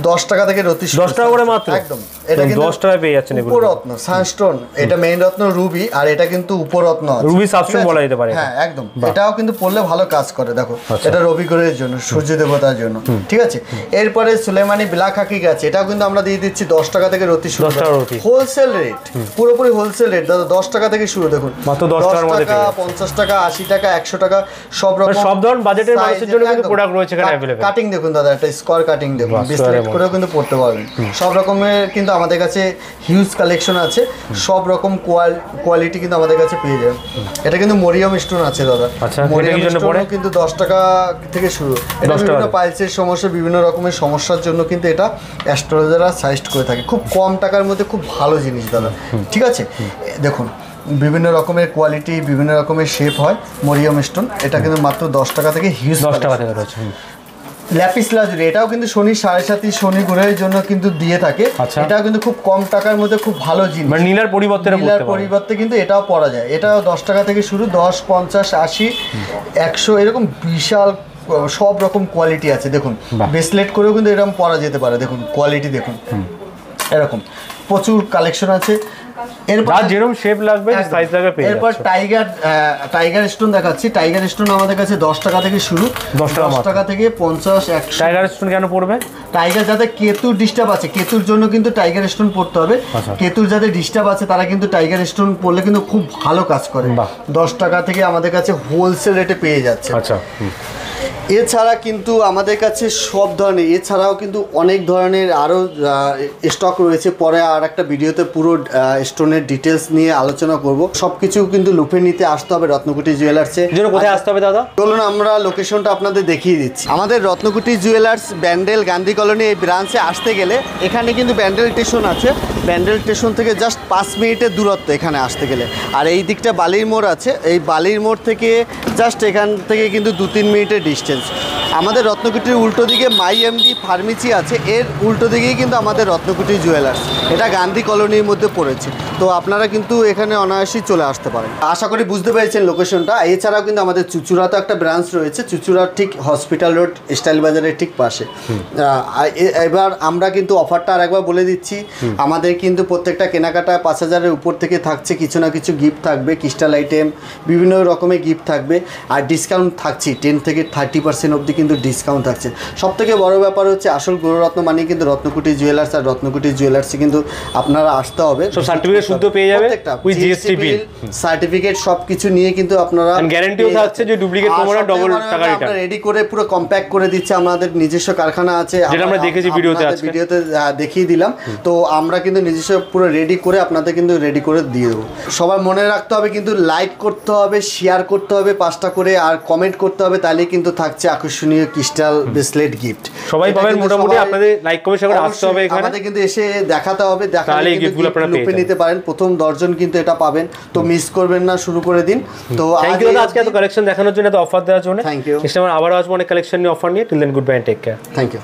10 টাকা থেকে রতি 10 টাকা করে মাত্র। একদম এটা কিন্তু 10 টাকায় পেয়ে যাচ্ছেন এগুলো। উপরত্ন সানস্টোন, এটা মেইন রত্ন রুবি, আর এটা কিন্তু উপরত্ন আছে, রুবি সাবস্টোন বলা যেতে পারে। হ্যাঁ একদম, এটাও কিন্তু পড়লে ভালো কাজ করে। দেখো এটা রবিগড়ের জন্য, সূর্য দেবতার জন্য, ঠিক আছে। এরপরে সুলেমানি ব্ল্যাক হাকিক আছে, এটাও কিন্তু আমরা দিয়ে দিচ্ছি 10 টাকা থেকে রতি শুরু, হোলসেল রেট, পুরোপুরি হোলসেল রেট দাদা। 10 টাকা থেকে শুরু। দেখুন মাত্র 10 টাকার মধ্যে 50 টাকা, 80 টাকা, 100 টাকা, সব রকম সব ধরনের বাজেটের মানুষের জন্য কিন্তু প্রোডাক্ট রয়েছে এখানে अवेलेबल। কাটিং দেখুন দাদা, এটা স্কয়ার কাটিং দেখুন, বিসলেট করেও কিন্তু পড়তে পারবেন। সব রকমের কিন্তু আমাদের কাছে হিউজ কালেকশন আছে, সব রকম কোয়ালিটি কিন্তু আমাদের কাছে পেয়ে যাবেন। এটা কিন্তু মরিয়ম স্টোন আছে দাদা। মরিয়ম স্টোন কিন্তু 10 টাকা থেকে শুরু। এটা বিভিন্ন পাইলসের সমস্যা, বিভিন্ন রকমের সমস্যার জন্য কিন্তু এটা অ্যাস্ট্রোলজাররা সাজেস্ট করে থাকে। খুব কম টাকার মধ্যে খুব ভালো জিনিস দাদা, ঠিক আছে। দেখুন বিভিন্ন রকমের কোয়ালিটি, বিভিন্ন রকমের শেপ হয় মরিয়ম স্টোন। এটা কিন্তু মাত্র 10 টাকা থেকে হিউজ 10 টাকা থেকে রয়েছে। ল্যাপিস লাজুরি, এটাও কিন্তু শনি 7.5 শনি গ্রহের জন্য কিন্তু দিয়ে থাকে। এটাও কিন্তু খুব কম টাকার মধ্যে খুব ভালো জিনিস, মানে নীলার পরিবর্তে কিন্তু এটাও পরা যায়। এটাও 10 টাকা থেকে শুরু, 10, 50, 80, 100 এরকম বিশাল সব রকম কোয়ালিটি আছে। দেখুন ব্রেসলেট করেও কিন্তু এরকম পরা যেতে পারে। দেখুন কোয়ালিটি দেখুন, এরকম প্রচুর কালেকশন আছে। এরপর যেরকম শেপ লাগবে, সাইজ লাগবে পেয়ে যাচ্ছে। এরপর টাইগার স্টোন দেখাচ্ছি। টাইগার স্টোন আমাদের কাছে 10 টাকা থেকে শুরু, 10 টাকা থেকে 50, 100। টাইগার স্টোন কেন পড়বে? টাইগার যাদের কেতুর ডিস্টার্ব আছে, কেতুর জন্য কিন্তু টাইগার স্টোন পড়তে হবে। কেতুর যাদের ডিস্টার্ব আছে তারা কিন্তু টাইগার স্টোন পড়লে কিন্তু খুব ভালো কাজ করে। 10 টাকা থেকে আমাদের কাছে হোলসেল রেটে পেয়ে যাচ্ছে। আচ্ছা, এছাড়া কিন্তু আমাদের কাছে সব ধরনের, এছাড়াও কিন্তু অনেক ধরনের আরও স্টক রয়েছে। পরে আর একটা ভিডিওতে পুরো স্টোনের ডিটেলস নিয়ে আলোচনা করব। সব কিছু কিন্তু লুফে নিতে আসতে হবে রত্নকুটি জুয়েলার্সে। কোথায় আসতে হবে দাদা? চলুন আমরা লোকেশনটা আপনাদের দেখিয়ে দিচ্ছি। আমাদের রত্নকুটি জুয়েলার্স ব্যান্ডেল গান্ধী কলোনি এই ব্রাঞ্চে আসতে গেলে এখানে কিন্তু ব্যান্ডেল স্টেশন আছে। ব্যান্ডেল স্টেশন থেকে জাস্ট 5 মিনিটের দূরত্ব এখানে আসতে গেলে। আর এই দিকটা বালির মোড় আছে, এই বালির মোড় থেকে জাস্ট এখান থেকে কিন্তু 2-3 মিনিটের ডিস্টেন্স। আমাদের রত্নকুটির উল্টো দিকে মাই এমডি ফার্মেসি আছে, এর উল্টো দিকেই কিন্তু আমাদের রত্নকুটি জুয়েলার্স। এটা গান্ধী কলোনির মধ্যে পড়েছে, তো আপনারা কিন্তু এখানে অনায়াসেই চলে আসতে পারেন। আশা করি বুঝতে পেরেছেন লোকেশনটা। এছাড়াও কিন্তু আমাদের চুচুড়াতে একটা ব্রাঞ্চ রয়েছে, চুচুড়ার ঠিক হসপিটাল রোড স্টাইল বাজারের ঠিক পাশে। এবার আমরা কিন্তু অফারটা আর একবার বলে দিচ্ছি। আমাদের কিন্তু প্রত্যেকটা কেনাকাটা 5000-এর উপর থেকে থাকছে, কিছু না কিছু গিফট থাকবে, ক্রিস্টাল আইটেম, বিভিন্ন রকমের গিফট থাকবে, আর ডিসকাউন্ট থাকছে 10 থেকে 30% অবধি কিন্তু ডিসকাউন্ট থাকছে। সব থেকে বড় ব্যাপার হচ্ছে আসল গৌররত্ন মানে কিন্তু রত্নকুটি জুয়েলার্স, আর রত্নকুটি জুয়েলার্সে কিন্তু আপনারা আসতে হবে। সব সার্টিফিকেট শুদ্ধ পেয়ে যাবে, উইথ জিএসটি বিল, সার্টিফিকেট সবকিছু নিয়ে কিন্তু আপনারা, গ্যারান্টিও থাকছে যে ডুপ্লিকেট পাবো না, ডবল টাকা রিটার্ন। রেডি করে পুরো কম্প্যাক্ট করে দিচ্ছে। আমাদের নিজস্ব কারখানা আছে, যেটা আমরা দেখেছি ভিডিওতে দেখিয়ে দিলাম। তো আমরা কিন্তু নিজস্ব পুরো রেডি করে আপনাদের কিন্তু রেডি করে দিয়ে দেবো। সবার মনে রাখতে হবে কিন্তু লাইক করতে হবে, শেয়ার করতে হবে 5টা করে, আর কমেন্ট করতে হবে, তাহলেই কিন্তু থাকছে আকর্ষণীয় ক্রিস্টাল ব্রেসলেট গিফট। সবাই পাবেন মোটামুটি। আপনাদের লাইক কমেন্ট শেয়ার করে আসতে হবে এখানে, আমাদের কিন্তু এসে দেখাতে হবে, দেখালে কিন্তু লুপে নিতে পারেন। প্রথম 10 জন কিন্তু এটা পাবেন, তো মিস করবেন না, শুরু করে দিন। তো আজকে এত কালেকশন দেখানোর জন্য, এত অফার দেওয়ার জন্য থ্যাংক ইউ। আবার আসবো অনেক কালেকশন নিয়ে, অফার নিয়ে। Till then good bye and take care. Thank you.